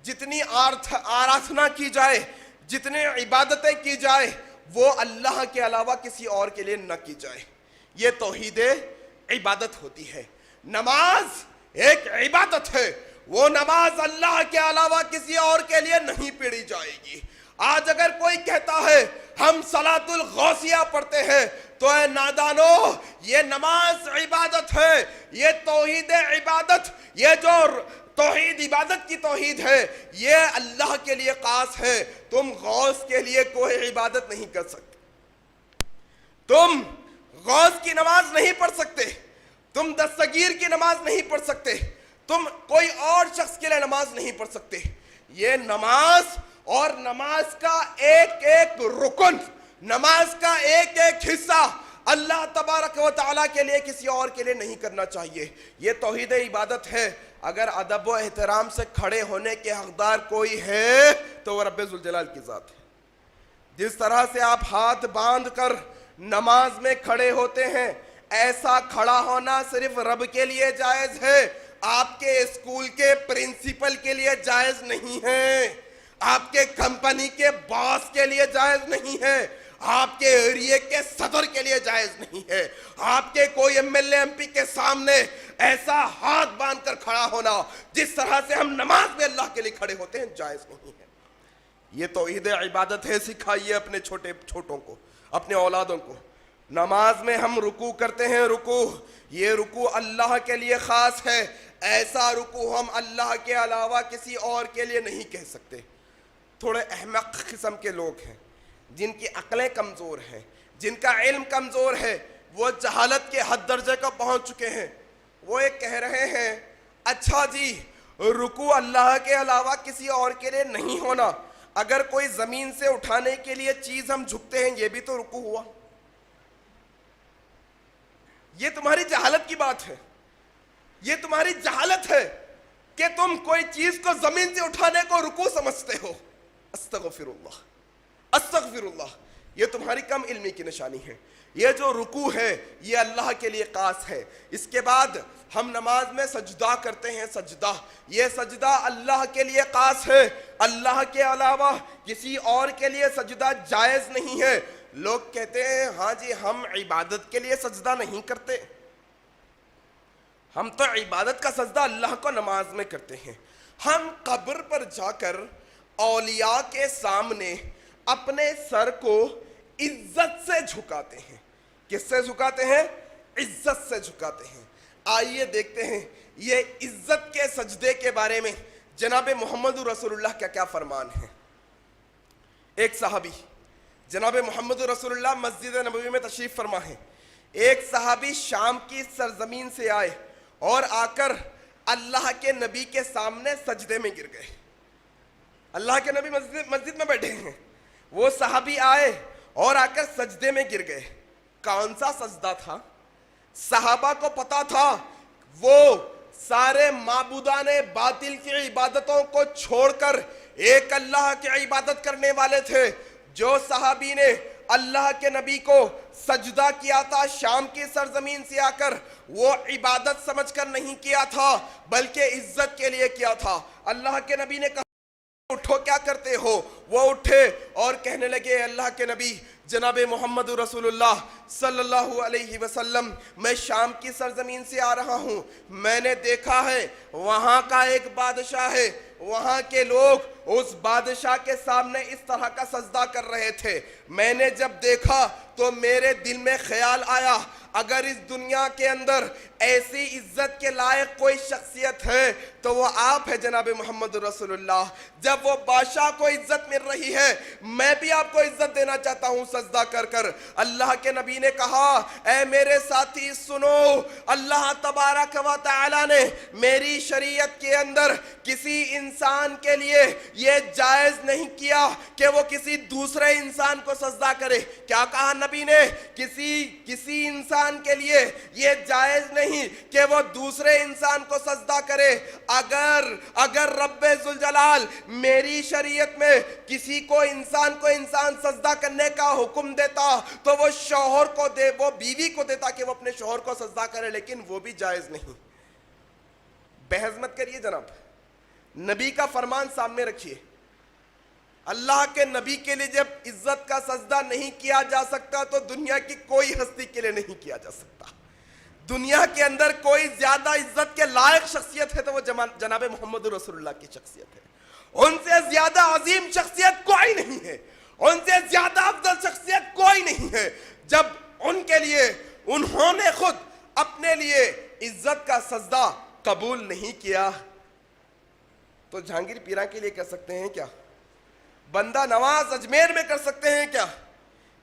جتنی آرادھنا کی جائے، جتنے عبادتیں کی جائے، وہ اللہ کے علاوہ کسی اور کے لیے نہ کی جائے۔ یہ توحید عبادت ہوتی ہے۔ نماز ایک عبادت ہے، وہ نماز اللہ کے علاوہ کسی اور کے لیے نہیں پڑھی جائے گی۔ آج اگر کوئی کہتا ہے ہم صلاۃ الغوثیہ پڑھتے ہیں، تو اے نادانو یہ نماز عبادت ہے، یہ توحید عبادت، یہ جو توحید عبادت کی توحید ہے یہ اللہ کے لیے خاص ہے۔ تم غوث کے لیے کوئی عبادت نہیں کر سکتے، تم غوث کی نماز نہیں پڑھ سکتے، تم دستگیر کی نماز نہیں پڑھ سکتے، تم کوئی اور شخص کے لیے نماز نہیں پڑھ سکتے۔ یہ نماز اور نماز کا ایک ایک رکن، نماز کا ایک ایک حصہ اللہ تبارک و تعالیٰ کے لیے کسی اور کے لیے نہیں کرنا چاہیے۔ یہ توحید عبادت ہے۔ اگر ادب و احترام سے کھڑے ہونے کے حقدار کوئی ہے تو وہ رب ذوالجلال کی ذات ہے۔ جس طرح سے آپ ہاتھ باندھ کر نماز میں کھڑے ہوتے ہیں، ایسا کھڑا ہونا صرف رب کے لیے جائز ہے، آپ کے اسکول کے پرنسپل کے لیے جائز نہیں ہے، آپ کے کمپنی کے باس کے لیے جائز نہیں ہے، آپ کے ایریے کے صدر کے لیے جائز نہیں ہے، آپ کے کوئی M L A M P کے سامنے ایسا ہاتھ باندھ کر کھڑا ہونا جس طرح سے ہم نماز میں اللہ کے لیے کھڑے ہوتے ہیں جائز نہیں ہے۔ یہ توحید عبادت ہے، سکھائیے اپنے چھوٹوں کو، اپنے اولادوں کو۔ نماز میں ہم رکوع کرتے ہیں، رکوع یہ رکوع اللہ کے لیے خاص ہے، ایسا رکوع ہم اللہ کے علاوہ کسی اور کے لیے نہیں کہہ سکتے۔ تھوڑے احمق قسم کے لوگ ہیں جن کی عقلیں کمزور ہیں، جن کا علم کمزور ہے، وہ جہالت کے حد درجے کو پہنچ چکے ہیں۔ وہ یہ کہہ رہے ہیں اچھا جی رکوع اللہ کے علاوہ کسی اور کے لیے نہیں ہونا، اگر کوئی زمین سے اٹھانے کے لیے چیز ہم جھکتے ہیں یہ بھی تو رکوع ہوا۔ یہ تمہاری جہالت کی بات ہے، یہ تمہاری جہالت ہے کہ تم کوئی چیز کو زمین سے اٹھانے کو رکوع سمجھتے ہو۔ استغفر اللہ، استغفر اللہ، یہ تمہاری کم علمی کی نشانی ہے۔ یہ جو رکوع ہے یہ اللہ کے لیے خاص ہے۔ اس کے بعد ہم نماز میں سجدہ کرتے ہیں، سجدہ، یہ سجدہ اللہ کے لیے خاص ہے، اللہ کے علاوہ کسی اور کے لیے سجدہ جائز نہیں ہے۔ لوگ کہتے ہیں ہاں جی ہم عبادت کے لیے سجدہ نہیں کرتے، ہم تو عبادت کا سجدہ اللہ کو نماز میں کرتے ہیں۔ ہم قبر پر جا کر اولیاء کے سامنے اپنے سر کو عزت سے جھکاتے ہیں۔ کس سے جھکاتے ہیں؟ عزت سے جھکاتے ہیں۔ آئیے دیکھتے ہیں یہ عزت کے سجدے کے بارے میں جناب محمد رسول اللہ کا کیا فرمان ہے۔ ایک صحابی جناب محمد رسول اللہ مسجد نبوی میں تشریف فرما ہے، ایک صحابی شام کی سرزمین سے آئے اور آ کر اللہ کے نبی کے سامنے سجدے میں گر گئے۔ اللہ کے نبی مسجد میں بیٹھے ہیں، وہ صحابی آئے اور آ کر سجدے میں گر گئے۔ کون سا سجدہ تھا؟ صحابہ کو پتا تھا وہ سارے معبودان باطل کی عبادتوں کو چھوڑ کر ایک اللہ کی عبادت کرنے والے تھے۔ جو صحابی نے اللہ کے نبی کو سجدہ کیا تھا شام کی سرزمین سے آ کر، وہ عبادت سمجھ کر نہیں کیا تھا بلکہ عزت کے لیے کیا تھا۔ اللہ کے نبی نے کہا اٹھو کیا کرتے ہو؟ وہ اٹھے اور کہنے لگے اللہ کے نبی جناب محمد رسول اللہ صلی اللہ علیہ وسلم میں شام کی سرزمین سے آ رہا ہوں، میں نے دیکھا ہے وہاں کا ایک بادشاہ ہے، وہاں کے لوگ اس بادشاہ کے سامنے اس طرح کا سجدہ کر رہے تھے۔ میں نے جب دیکھا تو میرے دل میں خیال آیا اگر اس دنیا کے اندر ایسی عزت کے لائق کوئی شخصیت ہے تو وہ آپ ہے جناب محمد رسول اللہ۔ جب وہ بادشاہ کو عزت مل رہی ہے میں بھی آپ کو عزت دینا چاہتا ہوں سجدہ کر کر۔ اللہ کے نبی نے کہا اے میرے ساتھی سنو، اللہ تبارک و تعالی نے میری شریعت کے اندر کسی انسان کے لیے یہ جائز نہیں کیا کہ وہ کسی دوسرے انسان کو سجدہ کرے۔ کیا کہا نبی نے؟ کسی انسان کے لیے یہ جائز نہیں کہ وہ دوسرے انسان کو سجدہ کرے۔ اگر رب ذوالجلال میری شریعت میں کسی کو انسان سجدہ کرنے کا حکم دیتا تو وہ شوہر کو دے، وہ بیوی کو دیتا کہ وہ اپنے شوہر کو سجدہ کرے، لیکن وہ بھی جائز نہیں۔ بحث مت کریے جناب، نبی کا فرمان سامنے رکھیے۔ اللہ کے نبی کے لیے جب عزت کا سجدہ نہیں کیا جا سکتا تو دنیا کی کوئی ہستی کے لیے نہیں کیا جا سکتا۔ دنیا کے اندر کوئی زیادہ عزت کے لائق شخصیت ہے تو وہ جناب محمد رسول اللہ کی شخصیت ہے۔ ان سے زیادہ عظیم شخصیت کوئی نہیں ہے، ان سے زیادہ افضل شخصیت کوئی نہیں ہے۔ جب ان کے کا سجدہ قبول نہیں کیا تو جہانگیر پیرا کے لیے کر سکتے ہیں کیا؟ بندہ نواز اجمیر میں کر سکتے ہیں کیا؟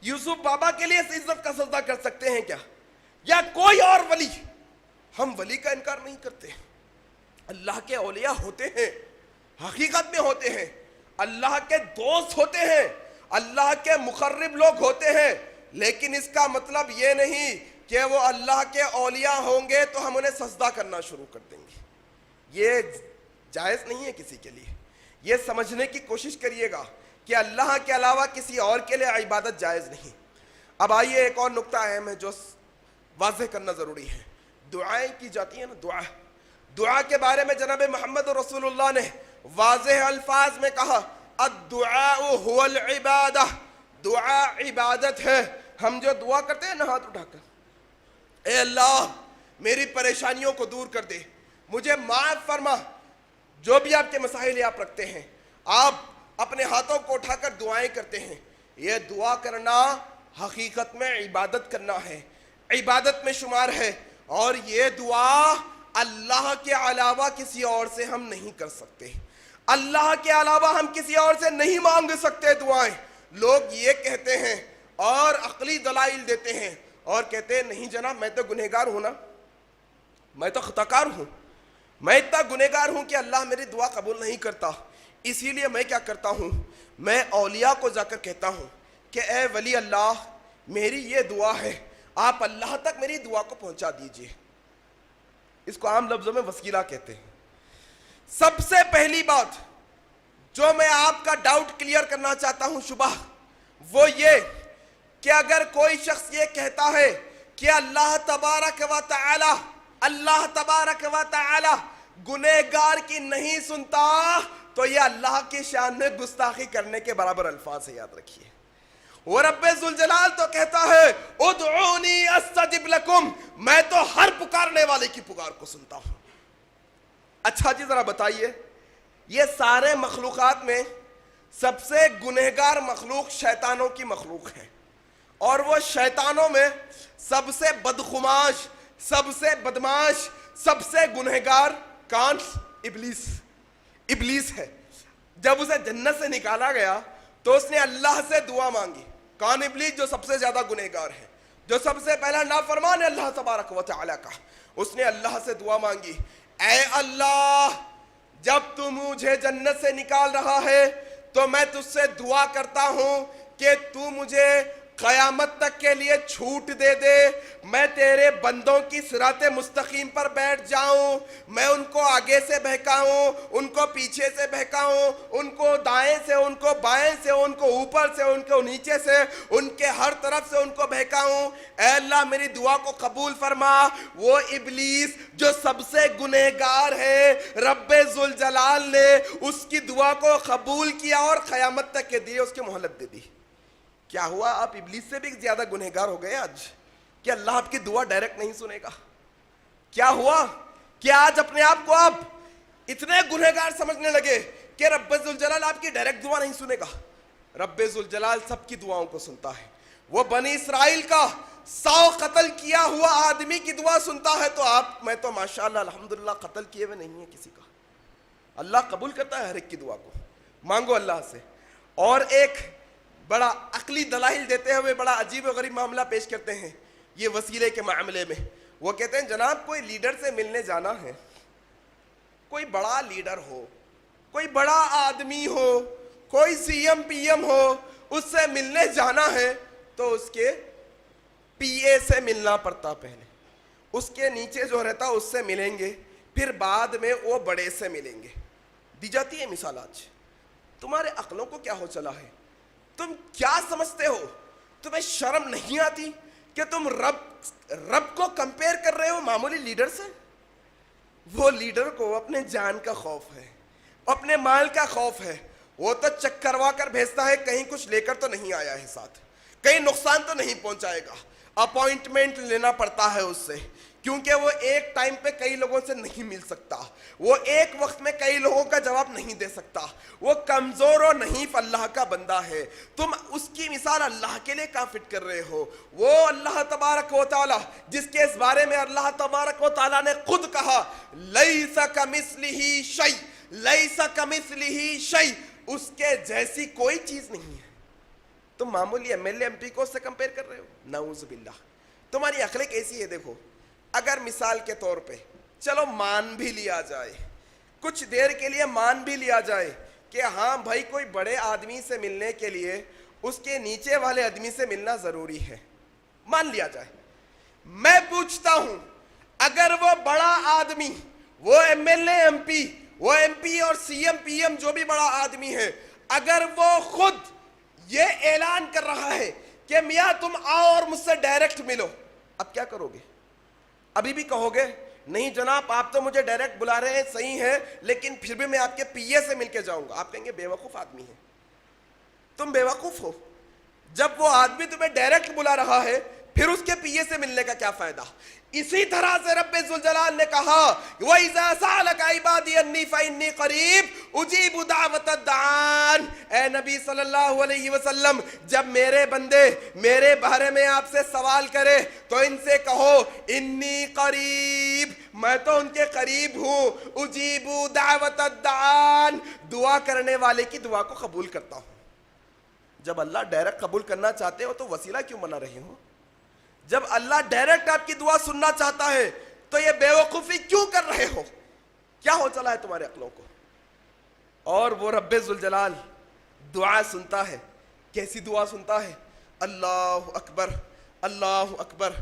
یوسف بابا کے لیے عزت کا سجدہ کر سکتے ہیں کیا؟ یا کوئی اور ولی؟ ہم ولی کا انکار نہیں کرتے. اللہ کے اولیاء ہوتے ہیں, حقیقت میں ہوتے ہیں, اللہ کے دوست ہوتے ہیں, اللہ کے مقرب لوگ ہوتے ہیں, لیکن اس کا مطلب یہ نہیں کہ وہ اللہ کے اولیاء ہوں گے تو ہم انہیں سجدہ کرنا شروع کر دیں گے. یہ جائز نہیں ہے کسی کے لیے. یہ سمجھنے کی کوشش کریے گا کہ اللہ کے علاوہ کسی اور کے لیے عبادت جائز نہیں. اب آئیے ایک اور نقطہ اہم ہے جو واضح کرنا ضروری ہے. دعائیں کی جاتی ہیں نا, دعا کے بارے میں جناب محمد رسول اللہ نے واضح الفاظ میں کہا الدعاء هو العبادہ, دعا عبادت ہے. ہم جو دعا کرتے ہیں نا ہاتھ اٹھا کر, اے اللہ میری پریشانیوں کو دور کر دے, مجھے معاف فرما, جو بھی آپ کے مسائل آپ رکھتے ہیں آپ اپنے ہاتھوں کو اٹھا کر دعائیں کرتے ہیں. یہ دعا کرنا حقیقت میں عبادت کرنا ہے, عبادت میں شمار ہے. اور یہ دعا اللہ کے علاوہ کسی اور سے ہم نہیں کر سکتے, اللہ کے علاوہ ہم کسی اور سے نہیں مانگ سکتے دعائیں. لوگ یہ کہتے ہیں اور عقلی دلائل دیتے ہیں اور کہتے ہیں نہیں جناب میں تو گنہگار ہوں نا, میں تو خطاکار ہوں, میں اتنا گنہگار ہوں کہ اللہ میری دعا قبول نہیں کرتا, اسی لیے میں کیا کرتا ہوں, میں اولیاء کو جا کر کہتا ہوں کہ اے ولی اللہ میری یہ دعا ہے, آپ اللہ تک میری دعا کو پہنچا دیجئے. اس کو عام لفظوں میں وسیلہ کہتے ہیں. سب سے پہلی بات جو میں آپ کا ڈاؤٹ کلیئر کرنا چاہتا ہوں, شبہ, وہ یہ کہ اگر کوئی شخص یہ کہتا ہے کہ اللہ تبارک و تعالی گنہگار کی نہیں سنتا, تو یہ اللہ کی شان میں گستاخی کرنے کے برابر الفاظ ہے, یاد رکھیے. وہ رب ذوالجلال تو کہتا ہے ادعونی استجب لکم, میں تو ہر پکارنے والے کی پکار کو سنتا ہوں. اچھا جی ذرا بتائیے, یہ سارے مخلوقات میں سب سے گنہگار مخلوق شیطانوں کی مخلوق ہے, اور وہ شیطانوں میں سب سے بدخماش, سب سے بدماش, سب سے گنہگار کون؟ ابلیس ہے. جب اسے جنت سے نکالا گیا تو اس نے اللہ سے دعا مانگی. کون؟ ابلیس, جو سب سے زیادہ گنہگار ہے, جو سب سے پہلا نافرمان ہے اللہ تبارک و تعالی کا. اس نے اللہ سے دعا مانگی, اے اللہ جب تو مجھے جنت سے نکال رہا ہے تو میں تجھ سے دعا کرتا ہوں کہ تو مجھے قیامت تک کے لیے چھوٹ دے دے, میں تیرے بندوں کی صراط مستقیم پر بیٹھ جاؤں, میں ان کو آگے سے بہکاؤں, ان کو پیچھے سے بہکاؤں, ان کو دائیں سے, ان کو بائیں سے, ان کو اوپر سے, ان کو نیچے سے, ان کے ہر طرف سے ان کو بہکاؤں. اے اللہ میری دعا کو قبول فرما. وہ ابلیس جو سب سے گنہگار ہے, رب ذوالجلال نے اس کی دعا کو قبول کیا اور قیامت تک کے دیے اس کی مہلت دے دی. کیا ہوا, آپ ابلیس سے بھی زیادہ گنہگار ہو گئے آج کہ اللہ آپ کی دعا ڈائریکٹ نہیں سنے گا؟ کیا ہوا کہ آج اپنے آپ کو آپ اتنے گنہگار سمجھنے لگے کہ رب ذوالجلال آپ کی ڈائریکٹ دعا نہیں سنے گا؟ رب ذوالجلال سب کی دعاؤں کو سنتا ہے. وہ بنی اسرائیل کا 100 قتل کیا ہوا آدمی کی دعا سنتا ہے, تو میں تو ماشاءاللہ الحمدللہ قتل کیے ہوئے نہیں ہے کسی کا. اللہ قبول کرتا ہے ہر ایک کی دعا کو, مانگو اللہ سے. اور ایک بڑا عقلی دلائل دیتے ہوئے بڑا عجیب و غریب معاملہ پیش کرتے ہیں یہ وسیلے کے معاملے میں. وہ کہتے ہیں جناب کوئی لیڈر سے ملنے جانا ہے, کوئی بڑا لیڈر ہو, کوئی بڑا آدمی ہو, کوئی سی ایم پی ایم ہو, اس سے ملنے جانا ہے تو اس کے پی اے سے ملنا پڑتا, پہلے اس کے نیچے جو رہتا اس سے ملیں گے, پھر بعد میں وہ بڑے سے ملیں گے. دی جاتی ہے مثال. آج تمہارے عقلوں کو کیا ہو چلا ہے؟ تم کیا سمجھتے ہو؟ تمہیں شرم نہیں آتی کہ تم رب کو کمپیئر کر رہے ہو معمولی لیڈر سے؟ وہ لیڈر کو اپنے جان کا خوف ہے, اپنے مال کا خوف ہے. وہ تو چیک کروا کر بھیجتا ہے کہیں کچھ لے کر تو نہیں آیا ہے ساتھ, کہیں نقصان تو نہیں پہنچائے گا. اپوائنٹمنٹ لینا پڑتا ہے اس سے کیونکہ وہ ایک ٹائم پہ کئی لوگوں سے نہیں مل سکتا, وہ ایک وقت میں کئی لوگوں کا جواب نہیں دے سکتا, وہ کمزور و نحیف اللہ کا بندہ ہے. تم اس کی مثال اللہ کے لیے کہاں فٹ کر رہے ہو؟ وہ اللہ تبارک و تعالی جس کے اس بارے میں اللہ تبارک و تعالی نے خود کہا لیس کمثلہ شیء, لیس کمثلہ شیء, اس کے جیسی کوئی چیز نہیں ہے. تم معمولی M L A M P کو اس سے کمپیئر کر رہے ہو؟ نعوذ باللہ. تمہاری عقلیں کیسی ہے؟ دیکھو, اگر مثال کے طور پہ چلو مان بھی لیا جائے, کچھ دیر کے لیے مان بھی لیا جائے کہ ہاں بھائی کوئی بڑے آدمی سے ملنے کے لیے اس کے نیچے والے آدمی سے ملنا ضروری ہے, مان لیا جائے. میں پوچھتا ہوں, اگر وہ بڑا آدمی, وہ M L A M P, وہ ایم پی اور سی ایم پی ایم جو بھی بڑا آدمی ہے, اگر وہ خود یہ اعلان کر رہا ہے کہ میاں تم آؤ اور مجھ سے ڈائریکٹ ملو, اب کیا کرو گے؟ ابھی بھی کہو گے نہیں جناب آپ تو مجھے ڈائریکٹ بلا رہے ہیں, صحیح ہے, لیکن پھر بھی میں آپ کے پی اے سے مل کے جاؤں گا. آپ کہیں گے بے وقوف آدمی ہے. تم بے وقوف ہو. جب وہ آدمی تمہیں ڈائریکٹ بلا رہا ہے پھر اس کے پی اے سے ملنے کا کیا فائدہ؟ اسی طرح سے رب ذوالجلال نے کہا وَإِذَا سَأَلَكَ عِبَادِي عَنِّي فَإِنِّي قَرِيبٌ أُجِيبُ دَعْوَةَ الدَّاعِ. اے نبی صلی اللہ علیہ وسلم, جب میرے بندے میرے بارے میں آپ سے سوال کرے تو ان سے کہو انی قریب, میں تو ان کے قریب ہوں. اجیب دعوت الدعان, دعا کرنے والے کی دعا کو قبول کرتا ہوں. جب اللہ ڈائریکٹ قبول کرنا چاہتے ہو تو وسیلہ کیوں بنا رہے ہو؟ جب اللہ ڈائریکٹ آپ کی دعا سننا چاہتا ہے تو یہ بے وقوفی کیوں کر رہے ہو؟ کیا ہو چلا ہے تمہارے عقلوں کو؟ اور وہ رب ذوالجلال دعا سنتا ہے. کیسی دعا سنتا ہے؟ اللہ اکبر, اللہ اکبر.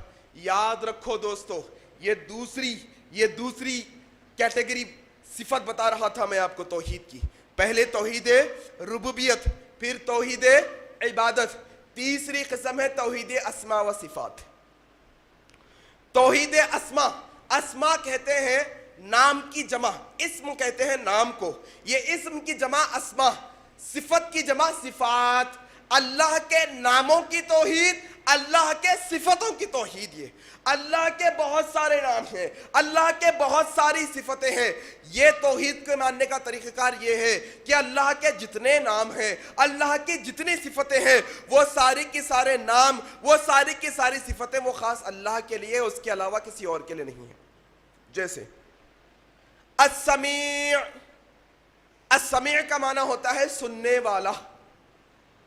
یاد رکھو دوستو, یہ دوسری کیٹیگری صفت بتا رہا تھا میں آپ کو توحید کی. پہلے توحید ربوبیت, پھر توحید عبادت, تیسری قسم ہے توحید اسماء و صفات. توحید اسماء, اسماء کہتے ہیں نام کی جمع, اسم کہتے ہیں نام کو, یہ اسم کی جمع اسماء, صفت کی جمع صفات. اللہ کے ناموں کی توحید, اللہ کے صفتوں کی توحید. یہ اللہ کے بہت سارے نام ہیں, اللہ کے بہت ساری صفتیں ہیں. یہ توحید کو ماننے کا طریقہ کار یہ ہے کہ اللہ کے جتنے نام ہیں, اللہ کی جتنی صفتیں ہیں, وہ ساری کی سارے نام, وہ ساری کی ساری صفتیں وہ خاص اللہ کے لیے, اس کے علاوہ کسی اور کے لیے نہیں ہیں. جیسے السمیع, السمیع کا معنی ہوتا ہے سننے والا.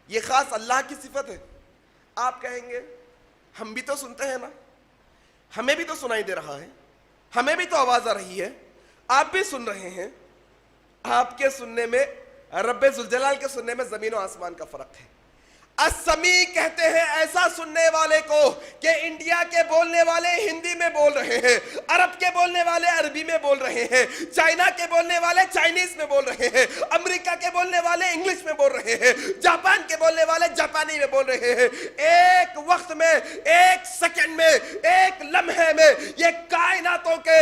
یہ خاص اللہ کی صفت ہے. آپ کہیں گے ہم بھی تو سنتے ہیں نا, ہمیں بھی تو سنائی دے رہا ہے, ہمیں بھی تو آواز آ رہی ہے, آپ بھی سن رہے ہیں. آپ کے سننے میں, رب ذوالجلال کے سننے میں زمین و آسمان کا فرق ہے. السمیع کہتے ہیں ایسا سننے والے کو کہ انڈیا کے بولنے والے ہندی میں بول رہے ہیں, عرب کے بولنے والے عربی میں بول رہے ہیں, چائنا کے بولنے والے چائنیز میں بول رہے ہیں, امریکہ کے بولنے والے انگلش میں بول رہے ہیں, جاپان کے بولنے والے جاپانی میں بول رہے ہیں. ایک وقت میں, ایک سیکنڈ میں, ایک لمحے میں یہ کائناتوں کے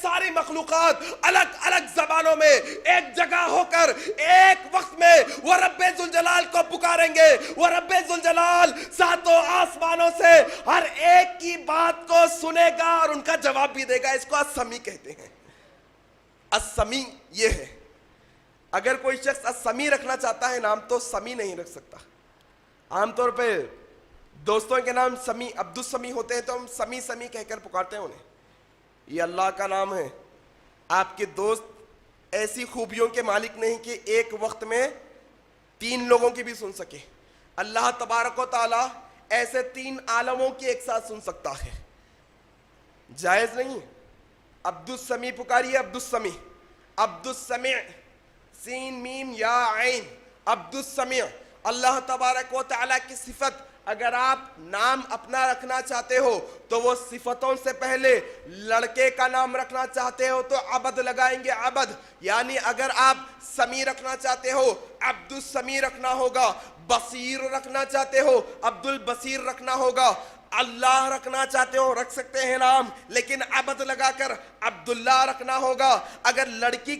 ساری مخلوقات الگ الگ زبانوں میں ایک جگہ ہو کر ایک وقت میں وہ رب ذوالجلال کو پکاریں گے. وہ رب ذوالجلال ساتوں آسمانوں سے ہر ایک کی بات کو سنے گا اور ان کا جواب بھی دے گا. اس کو السمیع کہتے ہیں. السمیع یہ ہے. اگر کوئی شخص السمیع رکھنا چاہتا ہے نام تو سمیع نہیں رکھ سکتا. عام طور پہ دوستوں کے نام سمیع, عبدالسمیع ہوتے ہیں تو ہم سمیع سمیع کہہ کر پکارتے ہیں انہیں. یہ اللہ کا نام ہے. آپ کے دوست ایسی خوبیوں کے مالک نہیں کہ ایک وقت میں 3 لوگوں کی بھی سن سکے. اللہ تبارک و تعالی ایسے 3 عالموں کی ایک ساتھ سن سکتا ہے. جائز نہیں. عبدالسمیع پکاریے, عبدالسمیع, عبدالسمیع, سین میم یا عین, عبدالسمیع. اللہ تبارک و تعالی کی صفت. اگر آپ نام اپنا رکھنا چاہتے ہو تو وہ صفتوں سے پہلے لڑکے کا نام رکھنا چاہتے ہو تو عبد لگائیں گے, عبد. یعنی اگر آپ سمیع رکھنا چاہتے ہو عبدالسمیع رکھنا ہوگا, بصیر رکھنا چاہتے ہو عبدالبصیر رکھنا ہوگا. اللہ رکھنا چاہتے ہو رکھ سکتے ہیں نام, لیکن عبد لگا کر عبداللہ رکھنا ہوگا. اگر لڑکی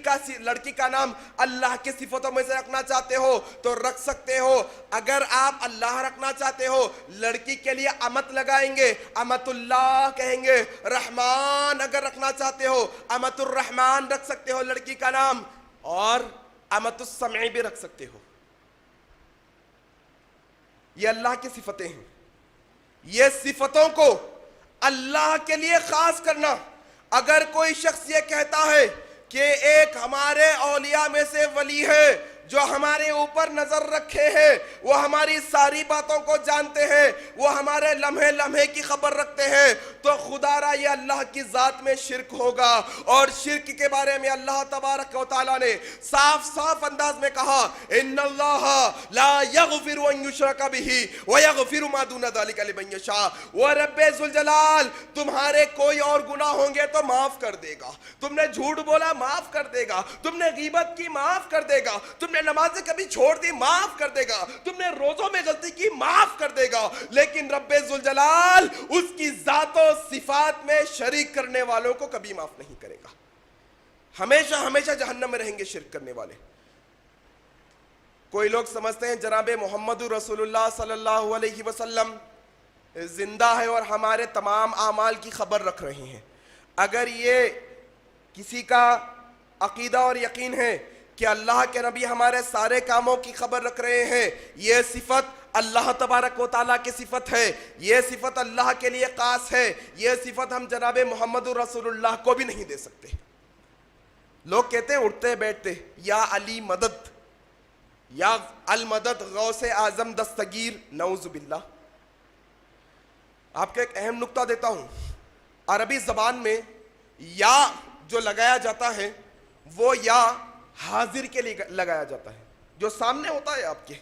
کا نام اللہ کی صفتوں میں سے رکھنا چاہتے ہو تو رکھ سکتے ہو. اگر آپ اللہ رکھنا چاہتے ہو, لڑکی کے لیے امت لگائیں گے, امت اللہ کہیں گے. رحمان اگر رکھنا چاہتے ہو, امت الرحمان رکھ سکتے ہو لڑکی کا نام, اور امت السمع بھی رکھ سکتے ہو. یہ اللہ کی صفتیں ہیں. یہ صفتوں کو اللہ کے لیے خاص کرنا. اگر کوئی شخص یہ کہتا ہے کہ ایک ہمارے اولیاء میں سے ولی ہے جو ہمارے اوپر نظر رکھے ہیں, وہ ہماری ساری باتوں کو جانتے ہیں, وہ ہمارے لمحے لمحے کی خبر رکھتے ہیں, تو خدا را یہ اللہ کی ذات میں شرک ہوگا. اور شرک کے بارے میں اللہ تبارک و تعالیٰ نے صاف صاف انداز میں کہا, ان اللہ لا یغفر ان یشرک بہ ویغفر ما دون ذلک لمن یشاء. وہ رب ذوالجلال تمہارے کوئی اور گناہ ہوں گے تو معاف کر دے گا, تم نے جھوٹ بولا معاف کر دے گا, تم نے غیبت کی معاف کر دے گا, تم نے نمازیں کبھی چھوڑ دی معاف کر دے گا, تم نے روزوں میں غلطی کی معاف کر دے گا. لیکن رب ذوالجلال اس کی ذات و صفات میں شریک کرنے والوں کو کبھی معاف نہیں کرے گا. ہمیشہ ہمیشہ جہنم میں رہیں گے شرک کرنے والے. کوئی لوگ سمجھتے ہیں جناب محمد رسول اللہ صلی اللہ علیہ وسلم زندہ ہے اور ہمارے تمام اعمال کی خبر رکھ رہے ہیں. اگر یہ کسی کا عقیدہ اور یقین ہے کہ اللہ کے نبی ہمارے سارے کاموں کی خبر رکھ رہے ہیں, یہ صفت اللہ تبارک و تعالیٰ کی صفت ہے, یہ صفت اللہ کے لیے خاص ہے, یہ صفت ہم جناب محمد رسول اللہ کو بھی نہیں دے سکتے. لوگ کہتے ہیں اٹھتے بیٹھتے یا علی مدد, یا المدد غوث اعظم دستگیر, نعوذ باللہ. آپ کو ایک اہم نقطہ دیتا ہوں. عربی زبان میں یا جو لگایا جاتا ہے وہ یا حاضر کے لیے لگایا جاتا ہے, جو سامنے ہوتا ہے آپ کے.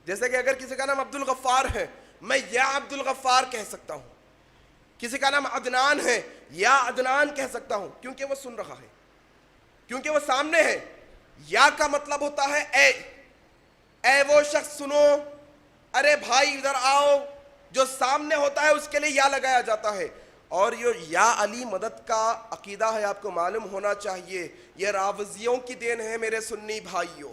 جیسے کہ اگر کسی کا نام عبد الغفار ہے, میں یا عبد الغفار کہہ سکتا ہوں. کسی کا نام عدنان ہے, یا عدنان کہہ سکتا ہوں, کیونکہ وہ سن رہا ہے, کیونکہ وہ سامنے ہے. یا کا مطلب ہوتا ہے اے وہ شخص سنو, ارے بھائی ادھر آؤ. جو سامنے ہوتا ہے اس کے لیے یا لگایا جاتا ہے. اور یہ یا علی مدد کا عقیدہ ہے, آپ کو معلوم ہونا چاہیے, یہ رافضیوں کی دین ہے میرے سنی بھائیوں,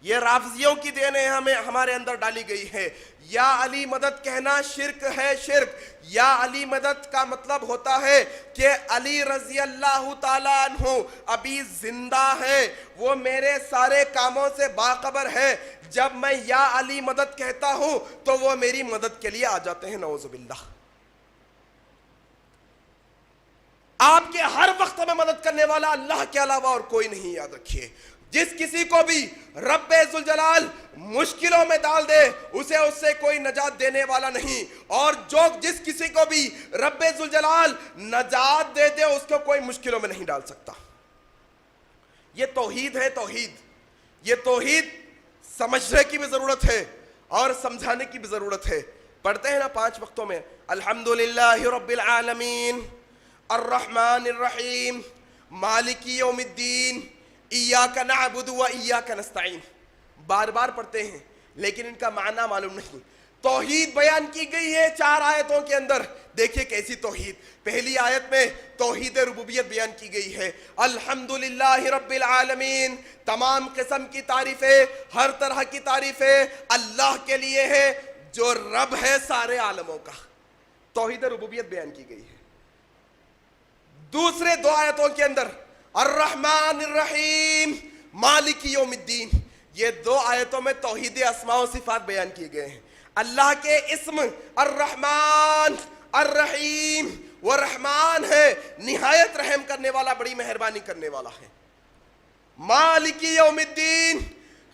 یہ رافضیوں کی دین ہے, ہمارے اندر ڈالی گئی ہے. یا علی مدد کہنا شرک ہے, شرک. یا علی مدد کا مطلب ہوتا ہے کہ علی رضی اللہ تعالیٰ عنہ ابھی زندہ ہے, وہ میرے سارے کاموں سے باخبر ہے. جب میں یا علی مدد کہتا ہوں تو وہ میری مدد کے لیے آ جاتے ہیں, نعوذ باللہ. آپ کے ہر وقت میں مدد کرنے والا اللہ کے علاوہ اور کوئی نہیں, یاد رکھیے. جس کسی کو بھی رب ذوالجلال مشکلوں میں ڈال دے اسے اس سے کوئی نجات دینے والا نہیں, اور جس کسی کو بھی رب ذوالجلال نجات دے دے اس کو کوئی مشکلوں میں نہیں ڈال سکتا. یہ توحید ہے, توحید. یہ توحید سمجھنے کی بھی ضرورت ہے اور سمجھانے کی بھی ضرورت ہے. پڑھتے ہیں نا 5 وقتوں میں الحمدللہ رب العالمین الرحمن الرحیم مالک یوم الدین ایاک نعبد و ایاک نستعین. بار بار پڑھتے ہیں لیکن ان کا معنی معلوم نہیں. توحید بیان کی گئی ہے 4 آیتوں کے اندر. دیکھیے کیسی توحید. پہلی آیت میں توحید ربوبیت بیان کی گئی ہے, الحمدللہ رب العالمین, تمام قسم کی تعریفیں, ہر طرح کی تعریفیں اللہ کے لیے ہے جو رب ہے سارے عالموں کا. توحید ربوبیت بیان کی گئی ہے. دوسرے 2 آیتوں کے اندر الرحمن الرحیم مالک یوم الدین, یہ 2 آیتوں میں توحید اسماء و صفات بیان کیے گئے ہیں. اللہ کے اسم الرحمن الرحیم, وہ رحمان ہے, نہایت رحم کرنے والا, بڑی مہربانی کرنے والا ہے. مالک یوم الدین,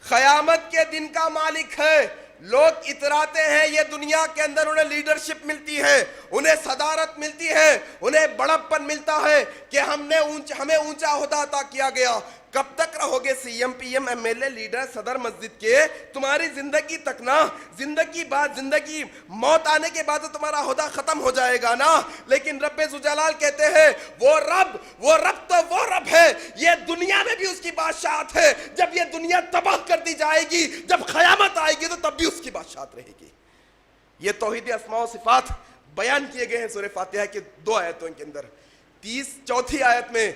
قیامت کے دن کا مالک ہے. لوگ اتراتے ہیں یہ دنیا کے اندر انہیں لیڈرشپ ملتی ہے, انہیں صدارت ملتی ہے, انہیں بڑپن ملتا ہے کہ ہمیں اونچا عہدہ عطا کیا گیا. کب تک رہو گے C M P M M L A leader صدر مسجد کے؟ تمہاری زندگی تک نا, زندگی موت آنے کے بعد تمہارا عہدہ ختم ہو جائے گا نا. لیکن رب ذوالجلال کہتے ہیں وہ رب تو وہ رب ہے, یہ دنیا میں بھی اس کی بادشاہت ہے. جب یہ دنیا تباہ کر دی جائے گی, جب قیامت آئے گی تو تب بھی اس کی بادشاہت رہے گی. یہ توحید اسماء و صفات بیان کیے گئے ہیں سورہ فاتحہ کے 2 آیتوں کے اندر. 34 آیت میں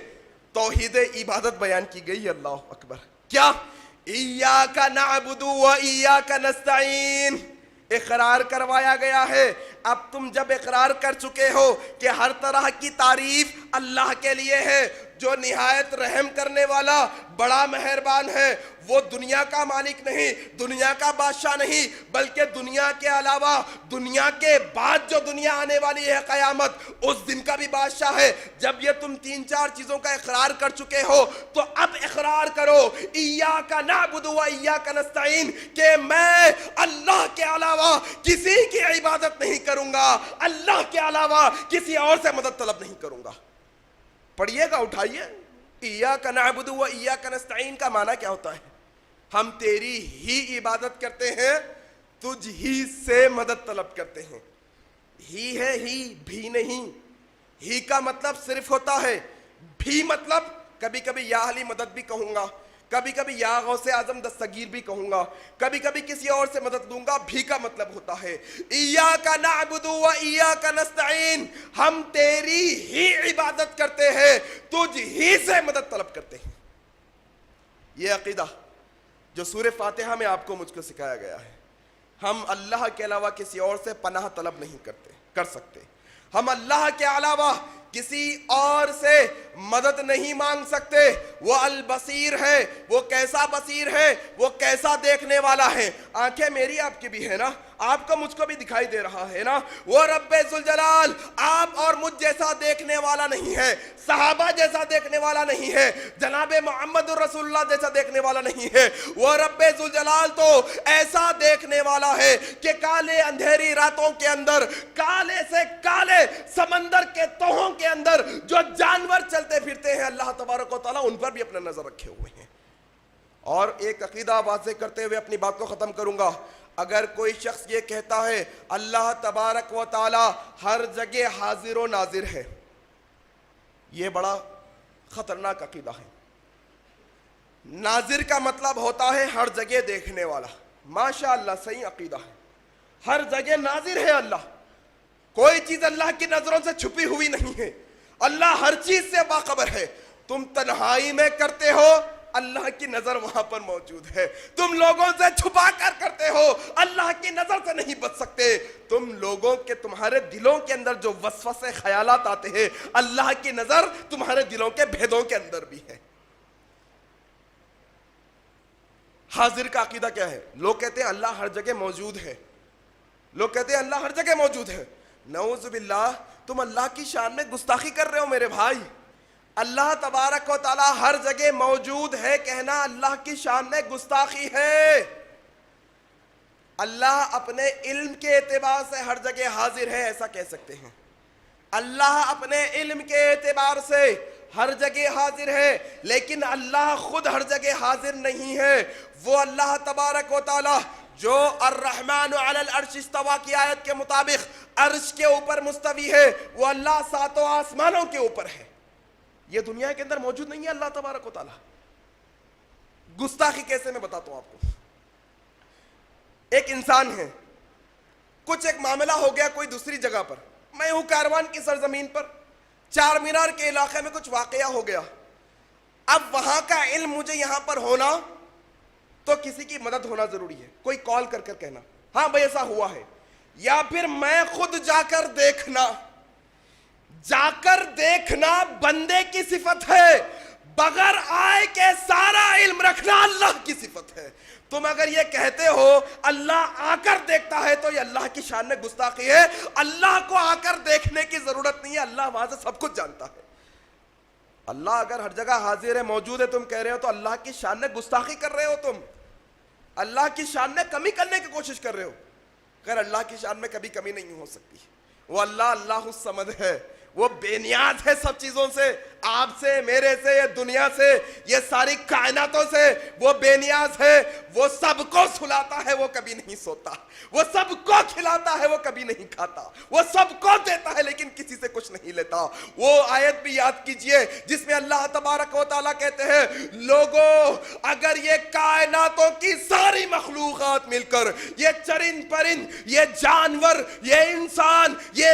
توحید عبادت بیان کی گئی. اللہ اکبر. کیا؟ ایاک نعبد و ایاک نستعین. اقرار کروایا گیا ہے. اب تم جب اقرار کر چکے ہو کہ ہر طرح کی تعریف اللہ کے لیے ہے جو نہایت رحم کرنے والا بڑا مہربان ہے, وہ دنیا کا مالک نہیں, دنیا کا بادشاہ نہیں, بلکہ دنیا کے علاوہ دنیا کے بعد جو دنیا آنے والی ہے قیامت, اس دن کا بھی بادشاہ ہے. جب یہ تم 3-4 چیزوں کا اقرار کر چکے ہو تو اب اقرار کرو ایاک نعبد و ایاک نستعین, کہ میں اللہ کے علاوہ کسی کی عبادت نہیں کروں گا, اللہ کے علاوہ کسی اور سے مدد طلب نہیں کروں گا. پڑھیے گا, اٹھائیے. ایاک نعبد و ایاک نستعین کا معنی کیا ہوتا ہے؟ ہم تیری ہی عبادت کرتے ہیں, تجھ ہی سے مدد طلب کرتے ہیں. ہی ہے, ہی بھی نہیں. ہی کا مطلب صرف ہوتا ہے, بھی مطلب کبھی کبھی یا علی مدد بھی کہوں گا, کبھی کبھی یا غوث اعظم دستگیر بھی کہوں گا, کبھی کبھی کسی اور سے مدد لوں گا. بھی کا مطلب ہوتا ہے ایاک نعبد و ایاک نستعین, ہم تیری ہی عبادت کرتے ہیں, تجھ ہی سے مدد طلب کرتے ہیں. یہ عقیدہ جو سورہ فاتحہ میں آپ کو مجھ کو سکھایا گیا ہے. ہم اللہ کے علاوہ کسی اور سے پناہ طلب نہیں کر سکتے. ہم اللہ کے علاوہ کسی اور سے مدد نہیں مانگ سکتے. وہ البصیر ہے. وہ کیسا بصیر ہے؟ وہ کیسا دیکھنے والا ہے؟ آنکھیں میری آپ کی بھی ہے نا, آپ کو مجھ کو بھی دکھائی دے رہا ہے نا. وہ رب ذوالجلال آپ اور مجھ جیسا دیکھنے والا نہیں ہے, صحابہ جیسا دیکھنے والا نہیں ہے, جناب محمد رسول اللہ جیسا دیکھنے والا نہیں ہے. وہ رب ذوالجلال تو ایسا دیکھنے والا ہے کہ کالے اندھیری راتوں کے اندر, کالے سے کالے سمندر کے تہوں کے اندر جو جانور چلتے پھرتے ہیں, اللہ تبارک و تعالیٰ ان پر بھی اپنا نظر رکھے ہوئے ہیں. اور ایک عقیدہ واضح کرتے ہوئے اپنی بات کو ختم کروں گا. اگر کوئی شخص یہ کہتا ہے اللہ تبارک و تعالیٰ ہر جگہ حاضر و ناظر ہے, یہ بڑا خطرناک عقیدہ ہے. ناظر کا مطلب ہوتا ہے ہر جگہ دیکھنے والا. ماشاءاللہ صحیح عقیدہ ہے, ہر جگہ ناظر ہے اللہ. کوئی چیز اللہ کی نظروں سے چھپی ہوئی نہیں ہے, اللہ ہر چیز سے باخبر ہے. تم تنہائی میں کرتے ہو, اللہ کی نظر وہاں پر موجود ہے. تم لوگوں سے چھپا کر کرتے ہو, اللہ کی نظر سے نہیں بچ سکتے. تم لوگوں کے تمہارے دلوں کے اندر جو وسوسے خیالات آتے ہیں, اللہ کی نظر تمہارے دلوں کے بھیدوں کے اندر بھی ہے. حاضر کا عقیدہ کیا ہے؟ لوگ کہتے ہیں اللہ ہر جگہ موجود ہے, لوگ کہتے ہیں اللہ ہر جگہ موجود ہے. نعوذ باللہ, تم اللہ کی شان میں گستاخی کر رہے ہو میرے بھائی. اللہ تبارک و تعالی ہر جگہ موجود ہے کہنا اللہ کی شان میں گستاخی ہے. اللہ اپنے علم کے اعتبار سے ہر جگہ حاضر ہے ایسا کہہ سکتے ہیں. اللہ اپنے علم کے اعتبار سے ہر جگہ حاضر ہے, لیکن اللہ خود ہر جگہ حاضر نہیں ہے. وہ اللہ تبارک و تعالی جو الرحمن علی العرش استوى کی آیت کے مطابق عرش کے اوپر مستوی ہے, وہ اللہ 7 آسمانوں کے اوپر ہے. یہ دنیا کے اندر موجود نہیں ہے اللہ تبارک و تعالی. گستاخی کیسے میں بتاتا ہوں آپ کو. ایک انسان ہے, کچھ ایک معاملہ ہو گیا کوئی دوسری جگہ پر, میں ہوں کاروان کی سرزمین پر, چار مینار کے علاقے میں کچھ واقعہ ہو گیا. اب وہاں کا علم مجھے یہاں پر ہونا تو کسی کی مدد ہونا ضروری ہے. کوئی کال کر کر کہنا ہاں بھائی ایسا ہوا ہے, یا پھر میں خود جا کر دیکھنا. جا کر دیکھنا بندے کی صفت ہے, بغیر آئے کے سارا علم رکھنا اللہ کی صفت ہے. تم اگر یہ کہتے ہو اللہ آ کر دیکھتا ہے تو یہ اللہ کی شان میں گستاخی ہے. اللہ کو آ کر دیکھنے کی ضرورت نہیں ہے, اللہ وہاں سے سب کچھ جانتا ہے. اللہ اگر ہر جگہ حاضر ہے موجود ہے تم کہہ رہے ہو تو اللہ کی شان میں گستاخی کر رہے ہو. تم اللہ کی شان میں کمی کرنے کی کوشش کر رہے ہو. اگر اللہ کی شان میں کبھی کمی نہیں ہو سکتی. وہ اللہ الصمد ہے, وہ بے نیاز ہے سب چیزوں سے, آپ سے, میرے سے, یہ دنیا سے, یہ ساری کائناتوں سے وہ بے نیاز ہے. وہ سب کو سلاتا ہے, وہ کبھی نہیں سوتا. وہ سب کو کھلاتا ہے, وہ کبھی نہیں کھاتا. وہ سب کو دیتا ہے لیکن کسی سے کچھ نہیں لیتا. وہ آیت بھی یاد کیجئے جس میں اللہ تبارک و تعالیٰ کہتے ہیں لوگوں اگر یہ کائناتوں کی ساری مخلوقات مل کر, یہ چرند پرند, یہ جانور, یہ انسان, یہ